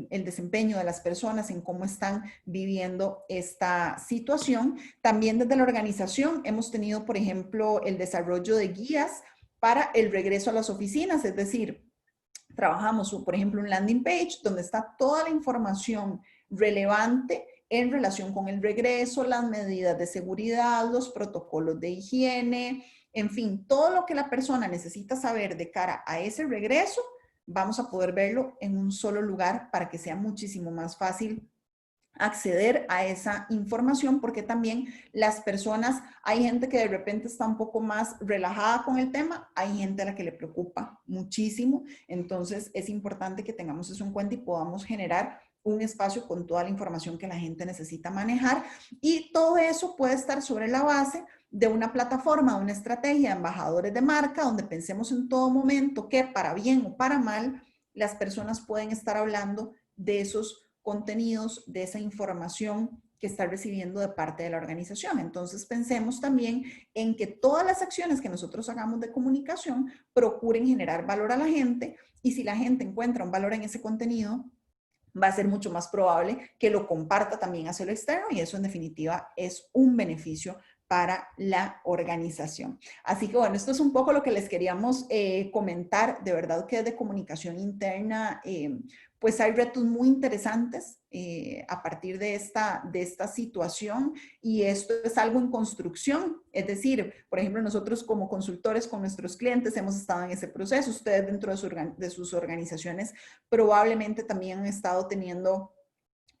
el desempeño de las personas, en cómo están viviendo esta situación. También desde la organización hemos tenido, por ejemplo, el desarrollo de guías para el regreso a las oficinas, es decir, trabajamos, por ejemplo, un landing page donde está toda la información relevante en relación con el regreso, las medidas de seguridad, los protocolos de higiene, en fin, todo lo que la persona necesita saber de cara a ese regreso, vamos a poder verlo en un solo lugar para que sea muchísimo más fácil acceder a esa información, porque también las personas, hay gente que de repente está un poco más relajada con el tema, hay gente a la que le preocupa muchísimo, entonces es importante que tengamos eso en cuenta y podamos generar un espacio con toda la información que la gente necesita manejar, y todo eso puede estar sobre la base de una plataforma, de una estrategia de embajadores de marca, donde pensemos en todo momento que para bien o para mal, las personas pueden estar hablando de esos contenidos, de esa información que está recibiendo de parte de la organización. Entonces pensemos también en que todas las acciones que nosotros hagamos de comunicación procuren generar valor a la gente, y si la gente encuentra un valor en ese contenido, va a ser mucho más probable que lo comparta también hacia lo externo, y eso en definitiva es un beneficio para la organización. Así que bueno, esto es un poco lo que les queríamos comentar. De verdad que de comunicación interna, pues hay retos muy interesantes a partir de esta situación, y esto es algo en construcción. Es decir, por ejemplo, nosotros como consultores con nuestros clientes hemos estado en ese proceso. Ustedes dentro de sus organizaciones probablemente también han estado teniendo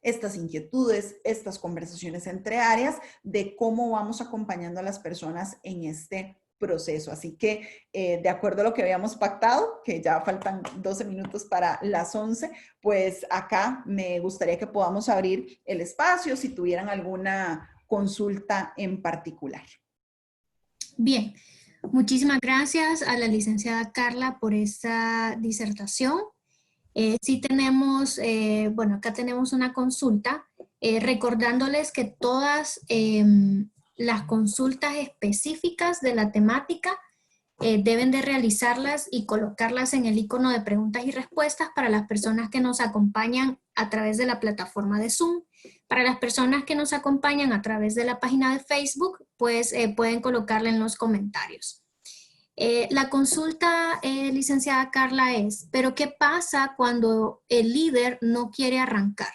estas inquietudes, estas conversaciones entre áreas de cómo vamos acompañando a las personas en este proceso. Así que, de acuerdo a lo que habíamos pactado, que ya faltan 12 minutos para las 11, pues acá me gustaría que podamos abrir el espacio si tuvieran alguna consulta en particular. Bien, muchísimas gracias a la licenciada Carla por esta disertación. Sí tenemos, bueno, acá tenemos una consulta, recordándoles que todas las consultas específicas de la temática deben de realizarlas y colocarlas en el icono de preguntas y respuestas para las personas que nos acompañan a través de la plataforma de Zoom. Para las personas que nos acompañan a través de la página de Facebook, pues pueden colocarla en los comentarios. La consulta, licenciada Carla, es, ¿pero qué pasa cuando el líder no quiere arrancar?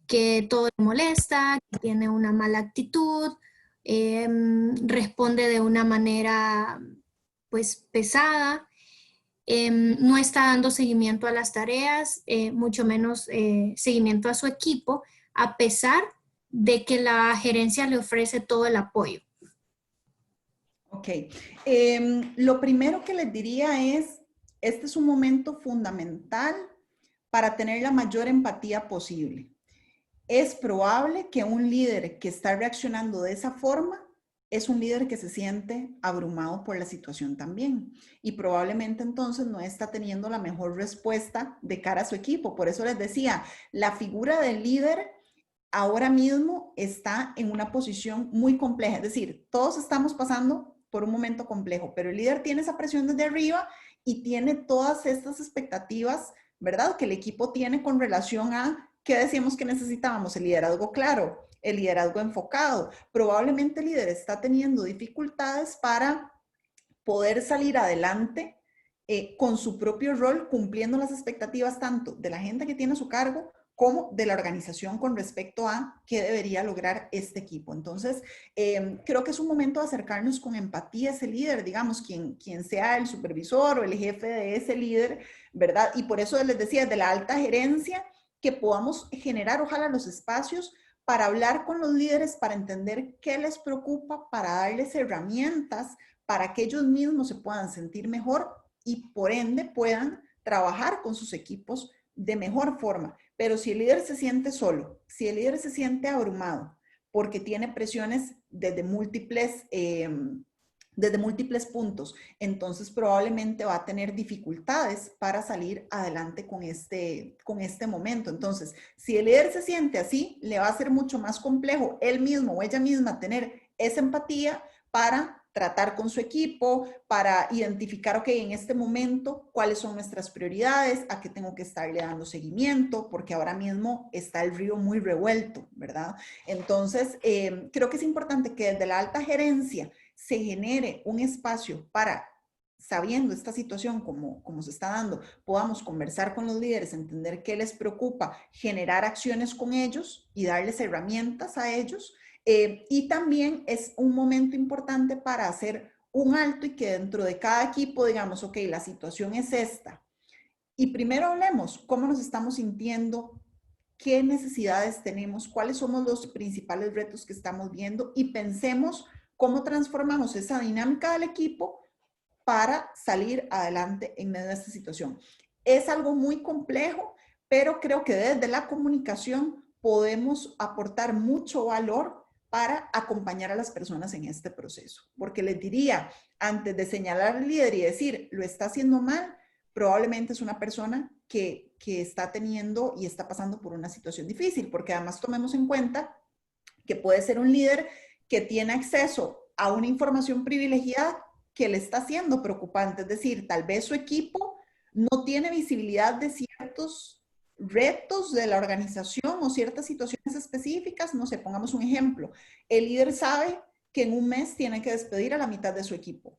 Que todo le molesta, que tiene una mala actitud, responde de una manera pues pesada, no está dando seguimiento a las tareas, mucho menos seguimiento a su equipo, a pesar de que la gerencia le ofrece todo el apoyo. Ok, lo primero que les diría es, este es un momento fundamental para tener la mayor empatía posible. Es probable que un líder que está reaccionando de esa forma es un líder que se siente abrumado por la situación también, y probablemente entonces no está teniendo la mejor respuesta de cara a su equipo. Por eso les decía, la figura del líder ahora mismo está en una posición muy compleja. Es decir, todos estamos pasando por un momento complejo, pero el líder tiene esa presión desde arriba y tiene todas estas expectativas, ¿verdad?, que el equipo tiene con relación a qué decíamos que necesitábamos: el liderazgo claro, el liderazgo enfocado. Probablemente el líder está teniendo dificultades para poder salir adelante con su propio rol, cumpliendo las expectativas tanto de la gente que tiene a su cargo como de la organización con respecto a qué debería lograr este equipo. Entonces, creo que es un momento de acercarnos con empatía a ese líder, digamos, quien sea el supervisor o el jefe de ese líder, ¿verdad? Y por eso les decía, de la alta gerencia, que podamos generar, ojalá, los espacios para hablar con los líderes, para entender qué les preocupa, para darles herramientas para que ellos mismos se puedan sentir mejor y por ende puedan trabajar con sus equipos de mejor forma. Pero si el líder se siente solo, si el líder se siente abrumado porque tiene presiones desde múltiples puntos, entonces probablemente va a tener dificultades para salir adelante con este momento. Entonces, si el líder se siente así, le va a ser mucho más complejo él mismo o ella misma tener esa empatía para tratar con su equipo, para identificar, ok, en este momento, cuáles son nuestras prioridades, a qué tengo que estarle dando seguimiento, porque ahora mismo está el río muy revuelto, ¿verdad? Entonces, creo que es importante que desde la alta gerencia se genere un espacio para, sabiendo esta situación como se está dando, podamos conversar con los líderes, entender qué les preocupa, generar acciones con ellos y darles herramientas a ellos. Y también es un momento importante para hacer un alto y que dentro de cada equipo digamos, ok, la situación es esta. Y primero hablemos cómo nos estamos sintiendo, qué necesidades tenemos, cuáles son los principales retos que estamos viendo, y pensemos cómo transformamos esa dinámica del equipo para salir adelante en medio de esta situación. Es algo muy complejo, pero creo que desde la comunicación podemos aportar mucho valor para acompañar a las personas en este proceso. Porque les diría, antes de señalar al líder y decir, lo está haciendo mal, probablemente es una persona que está teniendo y está pasando por una situación difícil, porque además tomemos en cuenta que puede ser un líder que tiene acceso a una información privilegiada que le está siendo preocupante. Es decir, tal vez su equipo no tiene visibilidad de ciertos retos de la organización o ciertas situaciones específicas. No sé, pongamos un ejemplo. El líder sabe que en un mes tiene que despedir a la mitad de su equipo,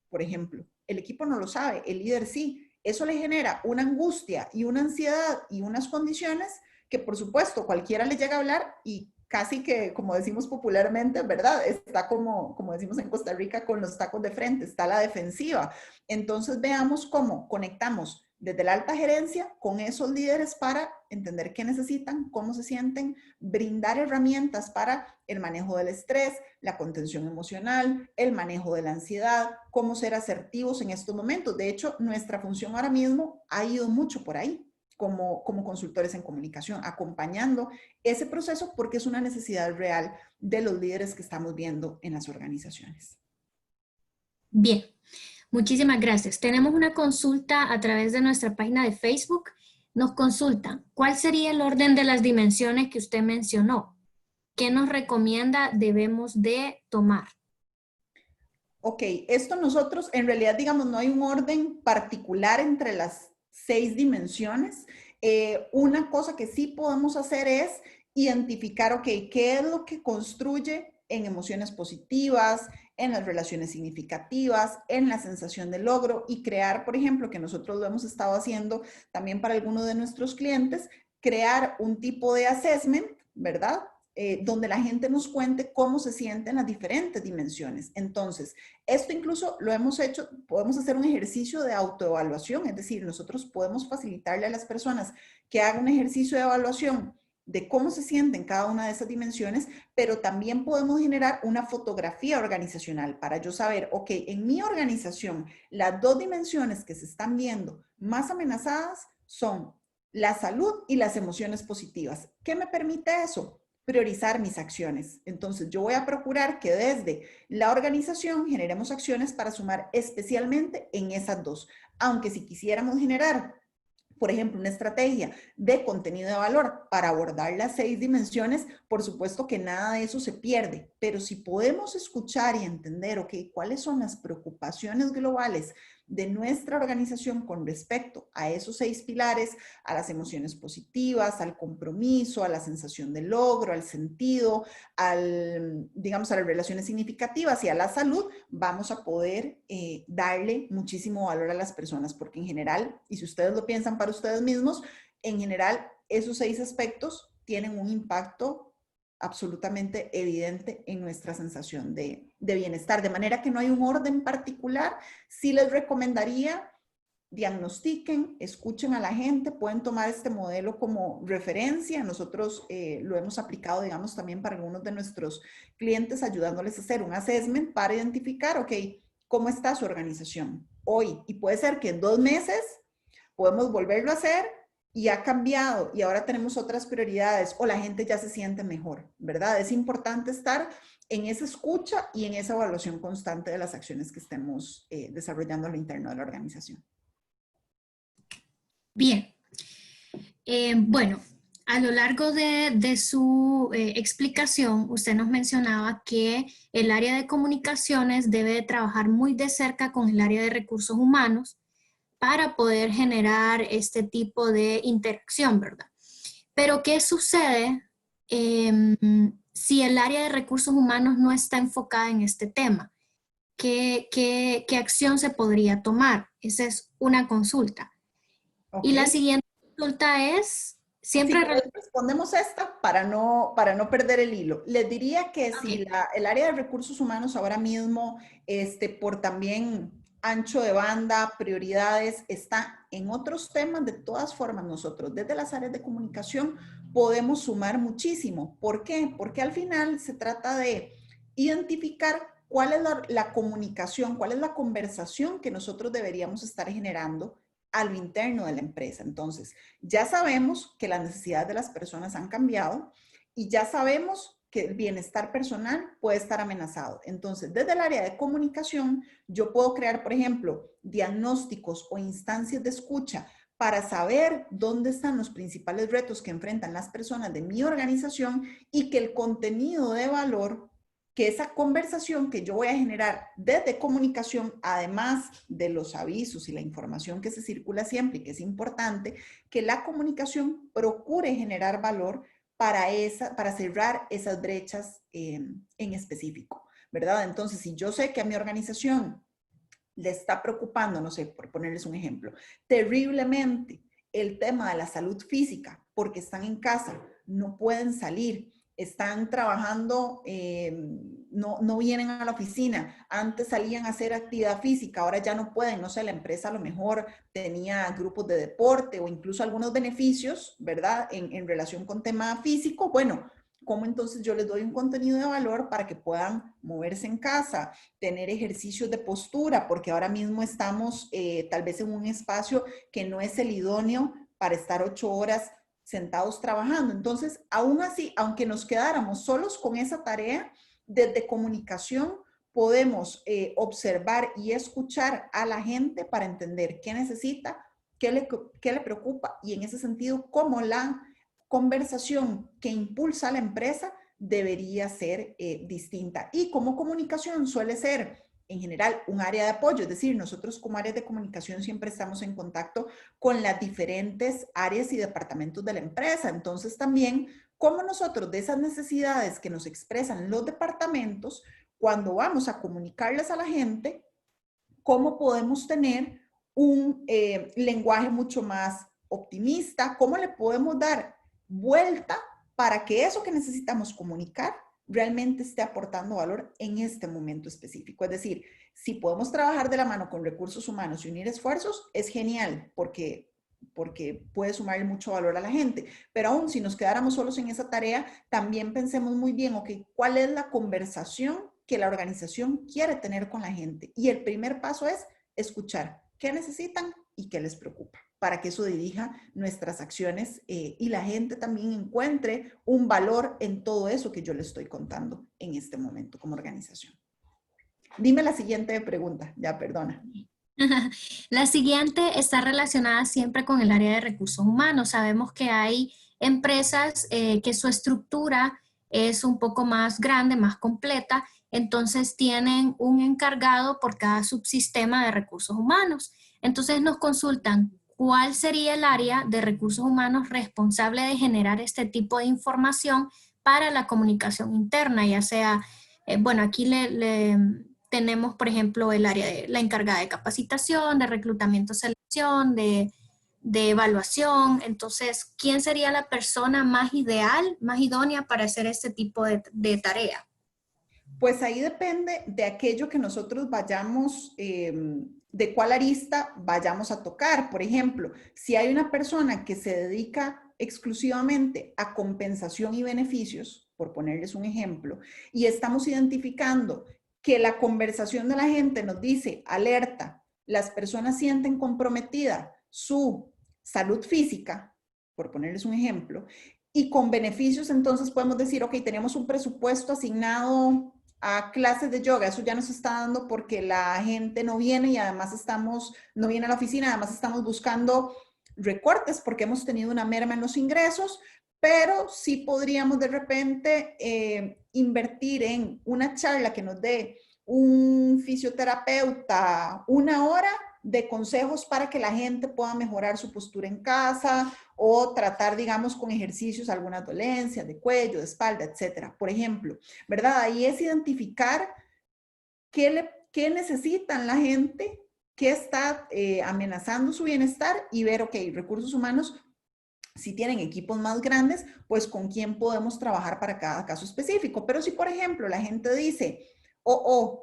por ejemplo. El equipo no lo sabe, el líder sí. Eso le genera una angustia y una ansiedad y unas condiciones que, por supuesto, cualquiera le llega a hablar y casi que, como decimos popularmente, ¿verdad? Está como decimos en Costa Rica, con los tacos de frente, está a la defensiva. Entonces veamos cómo conectamos desde la alta gerencia con esos líderes para entender qué necesitan, cómo se sienten, brindar herramientas para el manejo del estrés, la contención emocional, el manejo de la ansiedad, cómo ser asertivos en estos momentos. De hecho, nuestra función ahora mismo ha ido mucho por ahí. Como consultores en comunicación, acompañando ese proceso porque es una necesidad real de los líderes que estamos viendo en las organizaciones. Bien, muchísimas gracias. Tenemos una consulta a través de nuestra página de Facebook. Nos consultan, ¿cuál sería el orden de las dimensiones que usted mencionó? ¿Qué nos recomienda debemos de tomar? Ok, esto nosotros, en realidad, digamos, no hay un orden particular entre las 6 dimensiones. Una cosa que sí podemos hacer es identificar, ok, qué es lo que construye en emociones positivas, en las relaciones significativas, en la sensación de logro y crear, por ejemplo, que nosotros lo hemos estado haciendo también para algunos de nuestros clientes, crear un tipo de assessment, ¿verdad? Donde la gente nos cuente cómo se siente en las diferentes dimensiones. Entonces, esto incluso lo hemos hecho, podemos hacer un ejercicio de autoevaluación, es decir, nosotros podemos facilitarle a las personas que hagan un ejercicio de evaluación de cómo se sienten cada una de esas dimensiones, pero también podemos generar una fotografía organizacional para yo saber, ok, en mi organización, las 2 dimensiones que se están viendo más amenazadas son la salud y las emociones positivas. ¿Qué me permite eso? Priorizar mis acciones. Entonces, yo voy a procurar que desde la organización generemos acciones para sumar especialmente en esas 2. Aunque si quisiéramos generar, por ejemplo, una estrategia de contenido de valor para abordar las 6 dimensiones, por supuesto que nada de eso se pierde, pero si podemos escuchar y entender, ok, cuáles son las preocupaciones globales de nuestra organización con respecto a esos 6 pilares, a las emociones positivas, al compromiso, a la sensación de logro, al sentido, digamos, a las relaciones significativas y a la salud, vamos a poder darle muchísimo valor a las personas, porque en general, y si ustedes lo piensan para ustedes mismos, en general, esos 6 aspectos tienen un impacto absolutamente evidente en nuestra sensación de bienestar. De manera que no hay un orden particular. Sí les recomendaría, diagnostiquen, escuchen a la gente, pueden tomar este modelo como referencia. Nosotros lo hemos aplicado, digamos, también para algunos de nuestros clientes, ayudándoles a hacer un assessment para identificar, ok, cómo está su organización hoy. Y puede ser que en 2 meses podemos volverlo a hacer y ha cambiado y ahora tenemos otras prioridades o la gente ya se siente mejor, ¿verdad? Es importante estar en esa escucha y en esa evaluación constante de las acciones que estemos desarrollando a lo interno de la organización. Bien. Bueno, a lo largo de su explicación, usted nos mencionaba que el área de comunicaciones debe de trabajar muy de cerca con el área de recursos humanos para poder generar este tipo de interacción, ¿verdad? Pero, ¿qué sucede si el área de recursos humanos no está enfocada en este tema? ¿Qué acción se podría tomar? Esa es una consulta. Okay. Y la siguiente consulta es, siempre... Sí, respondemos esta para no perder el hilo. Les diría que si el área de recursos humanos ahora mismo, por también ancho de banda, prioridades, está en otros temas, de todas formas nosotros desde las áreas de comunicación podemos sumar muchísimo. ¿Por qué? Porque al final se trata de identificar cuál es la comunicación, cuál es la conversación que nosotros deberíamos estar generando a lo interno de la empresa. Entonces, ya sabemos que las necesidades de las personas han cambiado y ya sabemos que el bienestar personal puede estar amenazado. Entonces, desde el área de comunicación, yo puedo crear, por ejemplo, diagnósticos o instancias de escucha para saber dónde están los principales retos que enfrentan las personas de mi organización y que el contenido de valor, que esa conversación que yo voy a generar desde comunicación, además de los avisos y la información que se circula siempre y que es importante, que la comunicación procure generar valor para cerrar esas brechas en específico, ¿verdad? Entonces, si yo sé que a mi organización le está preocupando, no sé, por ponerles un ejemplo, terriblemente el tema de la salud física, porque están en casa, no pueden salir, están trabajando, no vienen a la oficina, antes salían a hacer actividad física, ahora ya no pueden, no sé, la empresa a lo mejor tenía grupos de deporte o incluso algunos beneficios, ¿verdad? En relación con tema físico, bueno, ¿cómo entonces yo les doy un contenido de valor para que puedan moverse en casa, tener ejercicios de postura, porque ahora mismo estamos tal vez en un espacio que no es el idóneo para estar 8 horas sentados trabajando? Entonces, aún así, aunque nos quedáramos solos con esa tarea, desde comunicación podemos observar y escuchar a la gente para entender qué necesita, qué le preocupa y en ese sentido, cómo la conversación que impulsa a la empresa debería ser distinta. Y como comunicación suele ser en general un área de apoyo, es decir, nosotros como áreas de comunicación siempre estamos en contacto con las diferentes áreas y departamentos de la empresa. Entonces también, como nosotros de esas necesidades que nos expresan los departamentos, cuando vamos a comunicarles a la gente, cómo podemos tener un lenguaje mucho más optimista, cómo le podemos dar vuelta para que eso que necesitamos comunicar realmente esté aportando valor en este momento específico. Es decir, si podemos trabajar de la mano con recursos humanos y unir esfuerzos, es genial porque puede sumarle mucho valor a la gente. Pero aún si nos quedáramos solos en esa tarea, también pensemos muy bien, ok, ¿cuál es la conversación que la organización quiere tener con la gente? Y el primer paso es escuchar qué necesitan y qué les preocupa, para que eso dirija nuestras acciones y la gente también encuentre un valor en todo eso que yo le estoy contando en este momento como organización. Dime la siguiente pregunta, ya perdona. La siguiente está relacionada siempre con el área de recursos humanos. Sabemos que hay empresas que su estructura es un poco más grande, más completa, entonces tienen un encargado por cada subsistema de recursos humanos. Entonces nos consultan cuál sería el área de recursos humanos responsable de generar este tipo de información para la comunicación interna, ya sea, bueno, aquí tenemos, por ejemplo, el área de la encargada de capacitación, de reclutamiento, selección, de evaluación. Entonces, ¿quién sería la persona más ideal, más idónea para hacer este tipo de tarea? Pues ahí depende de aquello que nosotros vayamos, de cuál arista vayamos a tocar. Por ejemplo, si hay una persona que se dedica exclusivamente a compensación y beneficios, por ponerles un ejemplo, y estamos identificando que la conversación de la gente nos dice, alerta, las personas sienten comprometida su salud física, por ponerles un ejemplo, y con beneficios, entonces podemos decir, ok, tenemos un presupuesto asignado a clases de yoga, eso ya nos está dando porque la gente no viene y además no viene a la oficina, además estamos buscando recortes porque hemos tenido una merma en los ingresos, pero sí podríamos de repente invertir en una charla que nos dé un fisioterapeuta 1 hora de consejos para que la gente pueda mejorar su postura en casa o tratar, digamos, con ejercicios algunas dolencias de cuello, de espalda, etcétera. Por ejemplo, ¿verdad? Ahí es identificar qué necesitan la gente, qué está amenazando su bienestar y ver, ok, recursos humanos, si tienen equipos más grandes, pues con quién podemos trabajar para cada caso específico. Pero si, por ejemplo, la gente dice,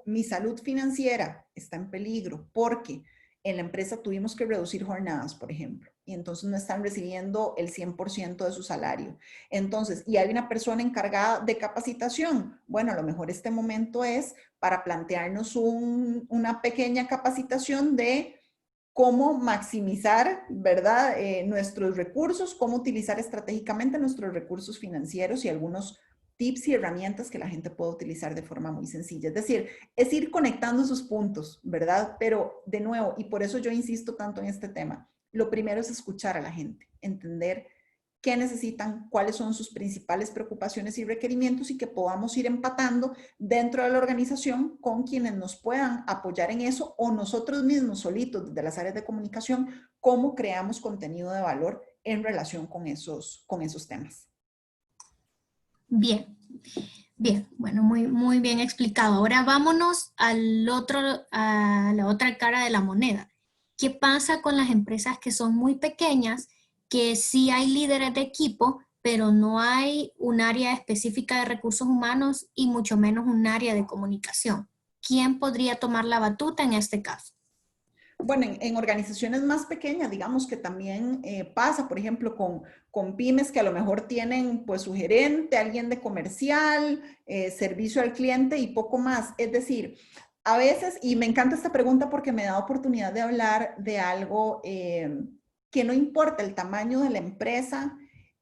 mi salud financiera está en peligro porque en la empresa tuvimos que reducir jornadas, por ejemplo, y entonces no están recibiendo el 100% de su salario. Entonces, y hay una persona encargada de capacitación. Bueno, a lo mejor este momento es para plantearnos una pequeña capacitación de cómo maximizar, ¿verdad? Nuestros recursos, cómo utilizar estratégicamente nuestros recursos financieros y algunos tips y herramientas que la gente puede utilizar de forma muy sencilla. Es decir, es ir conectando esos puntos, ¿verdad? Pero de nuevo, y por eso yo insisto tanto en este tema, lo primero es escuchar a la gente, entender qué necesitan, cuáles son sus principales preocupaciones y requerimientos y que podamos ir empatando dentro de la organización con quienes nos puedan apoyar en eso o nosotros mismos solitos desde las áreas de comunicación, cómo creamos contenido de valor en relación con esos temas. Bien, bien, bueno, muy bien explicado. Ahora vámonos a la otra cara de la moneda. ¿Qué pasa con las empresas que son muy pequeñas, que sí hay líderes de equipo, pero no hay un área específica de recursos humanos y mucho menos un área de comunicación? ¿Quién podría tomar la batuta en este caso? Bueno, en organizaciones más pequeñas, digamos que también pasa, por ejemplo, con pymes que a lo mejor tienen pues su gerente, alguien de comercial, servicio al cliente y poco más. Es decir, a veces, y me encanta esta pregunta porque me da oportunidad de hablar de algo que no importa el tamaño de la empresa,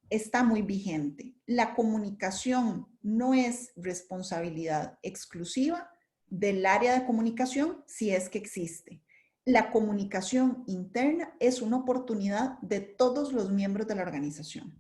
está muy vigente. La comunicación no es responsabilidad exclusiva del área de comunicación si es que existe. La comunicación interna es una oportunidad de todos los miembros de la organización.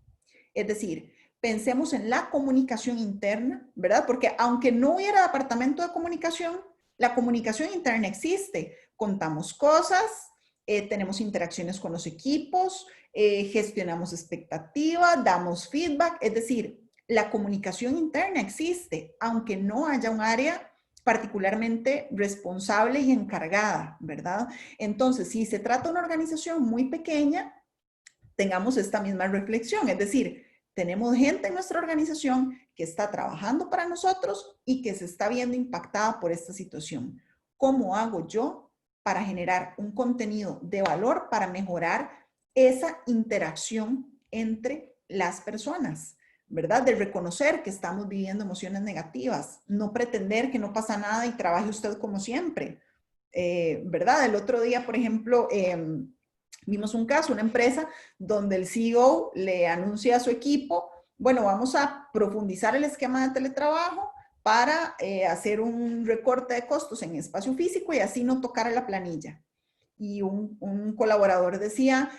Es decir, pensemos en la comunicación interna, ¿verdad? Porque aunque no hubiera departamento de comunicación, la comunicación interna existe. Contamos cosas, tenemos interacciones con los equipos, gestionamos expectativas, damos feedback. Es decir, la comunicación interna existe, aunque no haya un área particularmente responsable y encargada, ¿verdad? Entonces, si se trata de una organización muy pequeña, tengamos esta misma reflexión, es decir, tenemos gente en nuestra organización que está trabajando para nosotros y que se está viendo impactada por esta situación. ¿Cómo hago yo para generar un contenido de valor para mejorar esa interacción entre las personas? ¿Verdad? De reconocer que estamos viviendo emociones negativas, no pretender que no pasa nada y trabaje usted como siempre. ¿Verdad? El otro día, por ejemplo, vimos un caso, una empresa donde el CEO le anuncia a su equipo, bueno, vamos a profundizar el esquema de teletrabajo para hacer un recorte de costos en espacio físico y así no tocar a la planilla. Y un colaborador decía,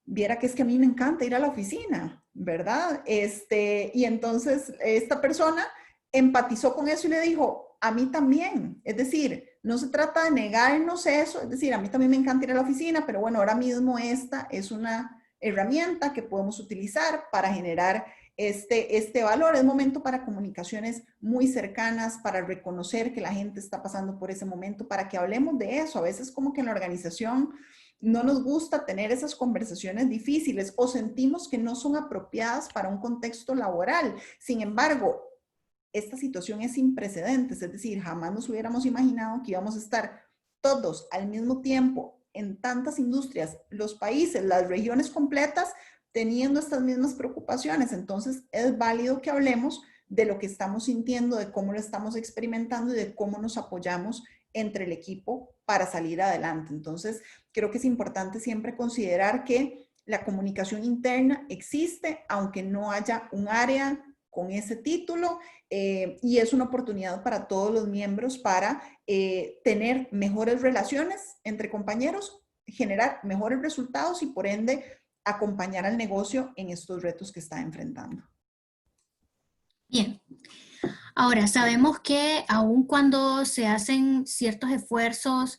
viera que es que a mí me encanta ir a la oficina, ¿verdad? Y entonces esta persona empatizó con eso y le dijo, a mí también. Es decir, no se trata de negarnos eso, es decir, a mí también me encanta ir a la oficina, pero bueno, ahora mismo esta es una herramienta que podemos utilizar para generar este valor. Es momento para comunicaciones muy cercanas, para reconocer que la gente está pasando por ese momento, para que hablemos de eso. A veces como que en la organización no nos gusta tener esas conversaciones difíciles o sentimos que no son apropiadas para un contexto laboral. Sin embargo, esta situación es sin precedentes, es decir, jamás nos hubiéramos imaginado que íbamos a estar todos al mismo tiempo en tantas industrias, los países, las regiones completas, teniendo estas mismas preocupaciones. Entonces, es válido que hablemos de lo que estamos sintiendo, de cómo lo estamos experimentando y de cómo nos apoyamos entre el equipo para salir adelante. Entonces, creo que es importante siempre considerar que la comunicación interna existe, aunque no haya un área con ese título, y es una oportunidad para todos los miembros para tener mejores relaciones entre compañeros, generar mejores resultados y por ende acompañar al negocio en estos retos que está enfrentando. Bien. Ahora, sabemos que aun cuando se hacen ciertos esfuerzos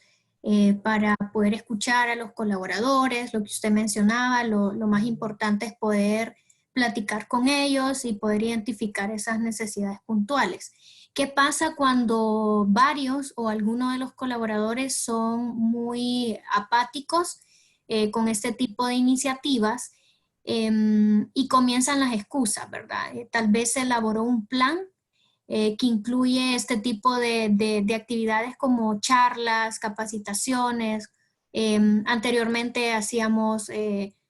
para poder escuchar a los colaboradores, lo que usted mencionaba, lo más importante es poder platicar con ellos y poder identificar esas necesidades puntuales. ¿Qué pasa cuando varios o algunos de los colaboradores son muy apáticos con este tipo de iniciativas y comienzan las excusas, ¿verdad? Tal vez se elaboró un plan que incluye este tipo de actividades como charlas, capacitaciones. Anteriormente hacíamos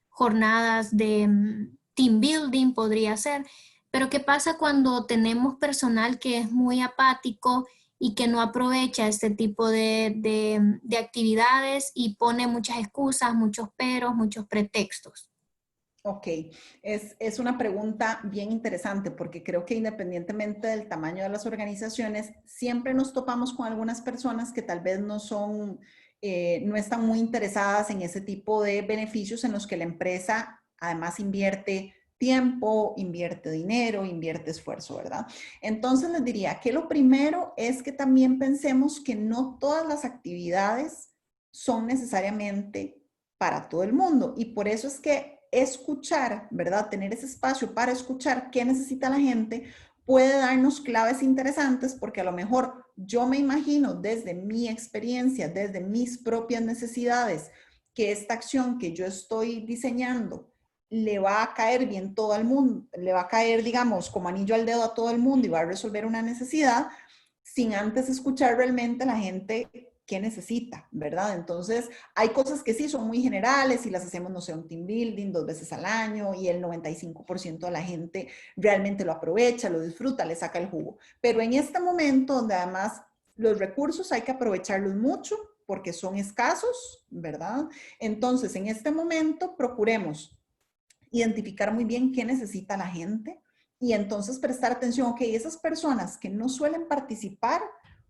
jornadas de team building, podría ser. Pero ¿qué pasa cuando tenemos personal que es muy apático y que no aprovecha este tipo de actividades y pone muchas excusas, muchos peros, muchos pretextos? Ok, es una pregunta bien interesante porque creo que independientemente del tamaño de las organizaciones, siempre nos topamos con algunas personas que tal vez no son no están muy interesadas en ese tipo de beneficios en los que la empresa además invierte tiempo, invierte dinero, invierte esfuerzo, ¿verdad? Entonces les diría que lo primero es que también pensemos que no todas las actividades son necesariamente para todo el mundo y por eso es que escuchar, ¿verdad? Tener ese espacio para escuchar qué necesita la gente puede darnos claves interesantes porque a lo mejor yo me imagino desde mi experiencia, desde mis propias necesidades, que esta acción que yo estoy diseñando le va a caer bien todo el mundo, le va a caer, digamos, como anillo al dedo a todo el mundo y va a resolver una necesidad sin antes escuchar realmente a la gente qué necesita, ¿verdad? Entonces, hay cosas que sí son muy generales y las hacemos, no sé, un team building 2 veces al año y el 95% de la gente realmente lo aprovecha, lo disfruta, le saca el jugo. Pero en este momento donde además los recursos hay que aprovecharlos mucho porque son escasos, ¿verdad? Entonces, en este momento procuremos identificar muy bien qué necesita la gente y entonces prestar atención, ok, esas personas que no suelen participar,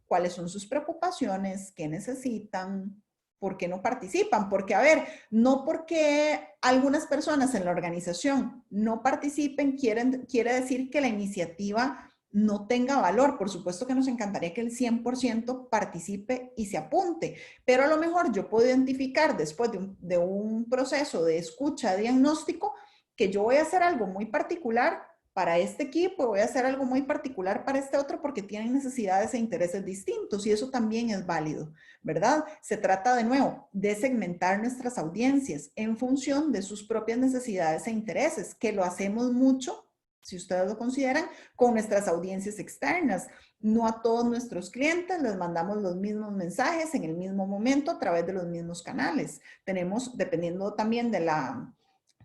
cuáles son sus preocupaciones, qué necesitan, por qué no participan. Porque, a ver, no porque algunas personas en la organización no participen quiere decir que la iniciativa no tenga valor. Por supuesto que nos encantaría que el 100% participe y se apunte, pero a lo mejor yo puedo identificar después de un proceso de escucha diagnóstico que yo voy a hacer algo muy particular para este equipo, voy a hacer algo muy particular para este otro porque tienen necesidades e intereses distintos y eso también es válido, ¿verdad? Se trata de nuevo de segmentar nuestras audiencias en función de sus propias necesidades e intereses, que lo hacemos mucho, si ustedes lo consideran, con nuestras audiencias externas. No a todos nuestros clientes les mandamos los mismos mensajes en el mismo momento a través de los mismos canales. Tenemos, dependiendo también de la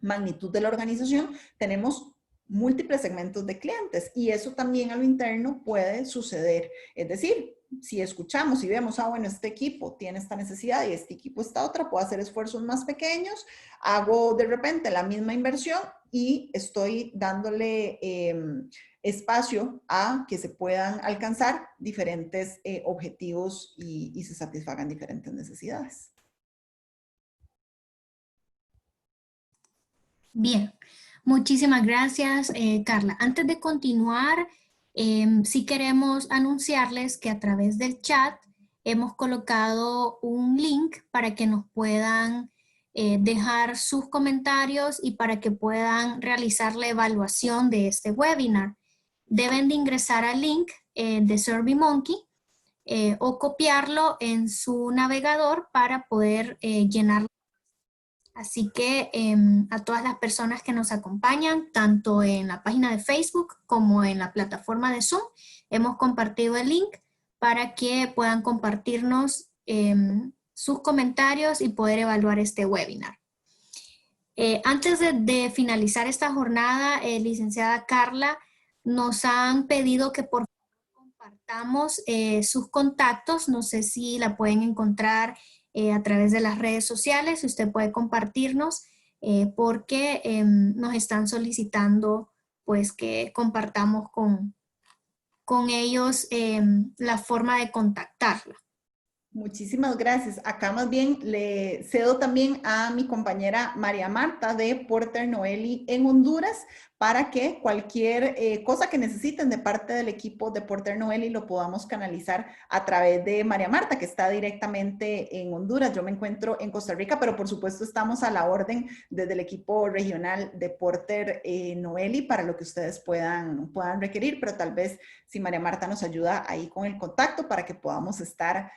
magnitud de la organización, tenemos múltiples segmentos de clientes y eso también a lo interno puede suceder. Es decir, si escuchamos y vemos, bueno, este equipo tiene esta necesidad y este equipo esta otra, puedo hacer esfuerzos más pequeños, hago de repente la misma inversión y estoy dándole espacio a que se puedan alcanzar diferentes objetivos y se satisfagan diferentes necesidades. Bien, muchísimas gracias, Carla. Antes de continuar, sí queremos anunciarles que a través del chat hemos colocado un link para que nos puedan dejar sus comentarios y para que puedan realizar la evaluación de este webinar. Deben de ingresar al link de SurveyMonkey o copiarlo en su navegador para poder llenar. Así que a todas las personas que nos acompañan, tanto en la página de Facebook como en la plataforma de Zoom, hemos compartido el link para que puedan compartirnos sus comentarios y poder evaluar este webinar. Antes de finalizar esta jornada, licenciada Carla, nos han pedido que por favor compartamos sus contactos. No sé si la pueden encontrar a través de las redes sociales. Usted puede compartirnos porque nos están solicitando pues que compartamos con ellos la forma de contactarla. Muchísimas gracias. Acá más bien le cedo también a mi compañera María Marta de Porter Novelli en Honduras para que cualquier cosa que necesiten de parte del equipo de Porter Novelli lo podamos canalizar a través de María Marta, que está directamente en Honduras. Yo me encuentro en Costa Rica, pero por supuesto estamos a la orden desde el equipo regional de Porter Novelli para lo que ustedes puedan requerir, pero tal vez si María Marta nos ayuda ahí con el contacto para que podamos estar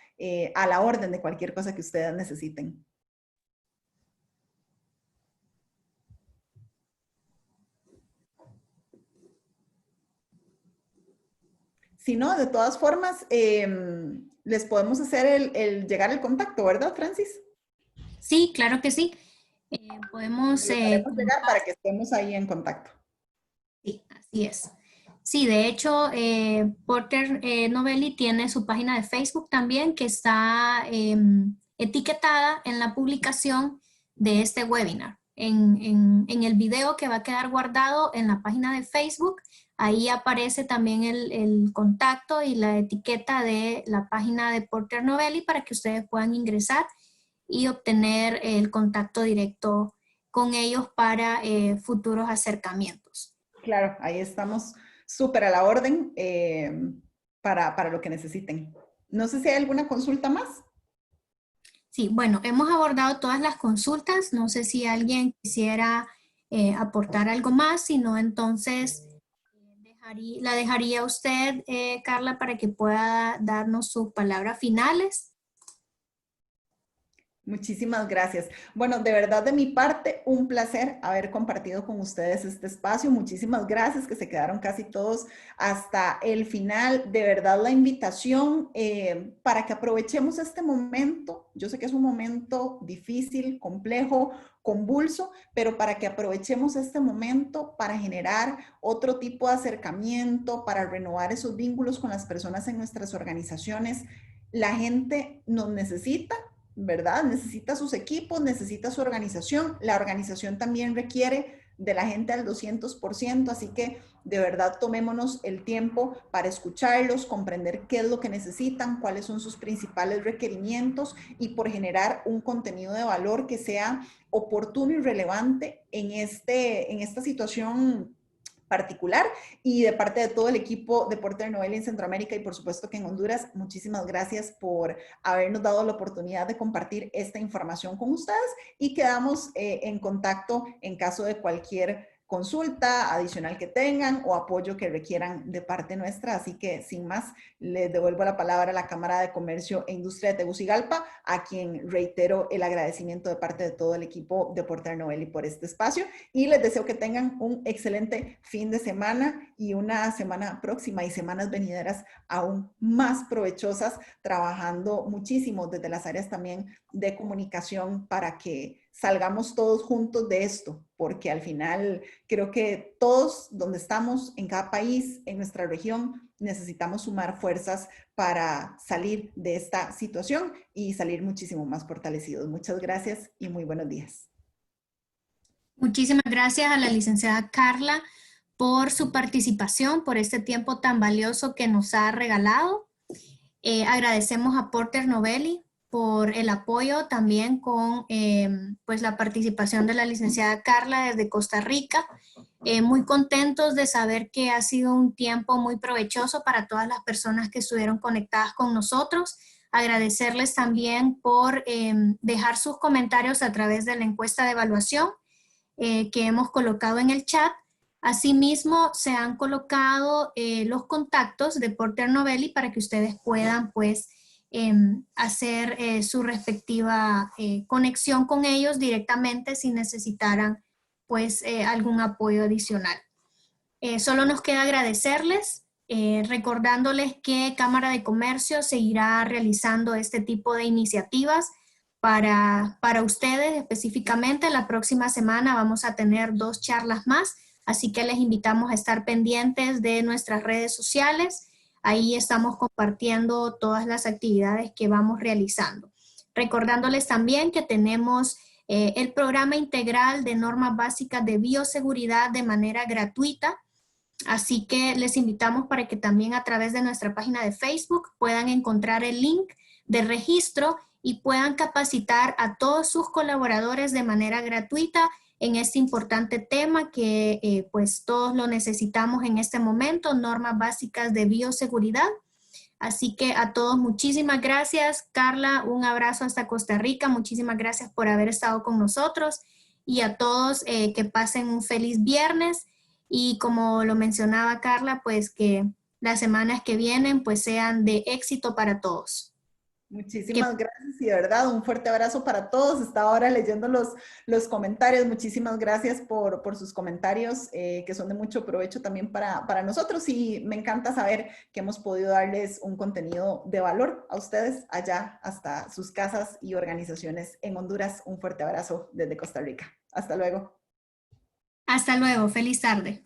a la orden de cualquier cosa que ustedes necesiten. Si no, de todas formas, les podemos hacer llegar el contacto, ¿verdad, Francis? Sí, claro que sí. Podemos... llegar para que estemos ahí en contacto. Sí, así es. Sí, de hecho, Porter Novelli tiene su página de Facebook también que está etiquetada en la publicación de este webinar. En el video que va a quedar guardado en la página de Facebook, ahí aparece también el contacto y la etiqueta de la página de Porter Novelli para que ustedes puedan ingresar y obtener el contacto directo con ellos para futuros acercamientos. Claro, ahí estamos súper a la orden para lo que necesiten. No sé si hay alguna consulta más. Sí, bueno, hemos abordado todas las consultas. No sé si alguien quisiera aportar algo más, si no, entonces la dejaría a usted, Carla, para que pueda darnos sus palabras finales. Muchísimas gracias. Bueno, de verdad de mi parte, un placer haber compartido con ustedes este espacio. Muchísimas gracias que se quedaron casi todos hasta el final. De verdad la invitación para que aprovechemos este momento. Yo sé que es un momento difícil, complejo, convulso, pero para que aprovechemos este momento para generar otro tipo de acercamiento, para renovar esos vínculos con las personas en nuestras organizaciones. La gente nos necesita, ¿verdad? Necesita sus equipos, necesita su organización. La organización también requiere de la gente al 200%, así que de verdad tomémonos el tiempo para escucharlos, comprender qué es lo que necesitan, cuáles son sus principales requerimientos y por generar un contenido de valor que sea oportuno y relevante en esta situación particular. Y de parte de todo el equipo de Porter Novelli en Centroamérica y por supuesto que en Honduras, muchísimas gracias por habernos dado la oportunidad de compartir esta información con ustedes y quedamos en contacto en caso de cualquier consulta adicional que tengan o apoyo que requieran de parte nuestra. Así que sin más, les devuelvo la palabra a la Cámara de Comercio e Industria de Tegucigalpa, a quien reitero el agradecimiento de parte de todo el equipo de Porter Novelli por este espacio y les deseo que tengan un excelente fin de semana y una semana próxima y semanas venideras aún más provechosas, trabajando muchísimo desde las áreas también de comunicación para que salgamos todos juntos de esto, porque al final creo que todos donde estamos, en cada país, en nuestra región, necesitamos sumar fuerzas para salir de esta situación y salir muchísimo más fortalecidos. Muchas gracias y muy buenos días. Muchísimas gracias a la licenciada Carla por su participación, por este tiempo tan valioso que nos ha regalado. Agradecemos a Porter Novelli por el apoyo también con pues la participación de la licenciada Carla desde Costa Rica. Muy contentos de saber que ha sido un tiempo muy provechoso para todas las personas que estuvieron conectadas con nosotros. Agradecerles también por dejar sus comentarios a través de la encuesta de evaluación que hemos colocado en el chat. Asimismo, se han colocado los contactos de Porter Novelli para que ustedes puedan pues hacer su respectiva conexión con ellos directamente si necesitaran pues algún apoyo adicional. Solo nos queda agradecerles, recordándoles que Cámara de Comercio seguirá realizando este tipo de iniciativas para ustedes específicamente. La próxima semana vamos a tener 2 charlas más, así que les invitamos a estar pendientes de nuestras redes sociales. Ahí estamos compartiendo todas las actividades que vamos realizando. Recordándoles también que tenemos el programa integral de normas básicas de bioseguridad de manera gratuita. Así que les invitamos para que también a través de nuestra página de Facebook puedan encontrar el link de registro y puedan capacitar a todos sus colaboradores de manera gratuita en este importante tema que pues todos lo necesitamos en este momento, normas básicas de bioseguridad. Así que a todos muchísimas gracias. Carla, un abrazo hasta Costa Rica. Muchísimas gracias por haber estado con nosotros y a todos que pasen un feliz viernes. Y como lo mencionaba Carla, pues que las semanas que vienen pues sean de éxito para todos. Muchísimas gracias y de verdad un fuerte abrazo para todos. Estaba ahora leyendo los comentarios. Muchísimas gracias por sus comentarios que son de mucho provecho también para nosotros y me encanta saber que hemos podido darles un contenido de valor a ustedes allá hasta sus casas y organizaciones en Honduras. Un fuerte abrazo desde Costa Rica. Hasta luego. Hasta luego. Feliz tarde.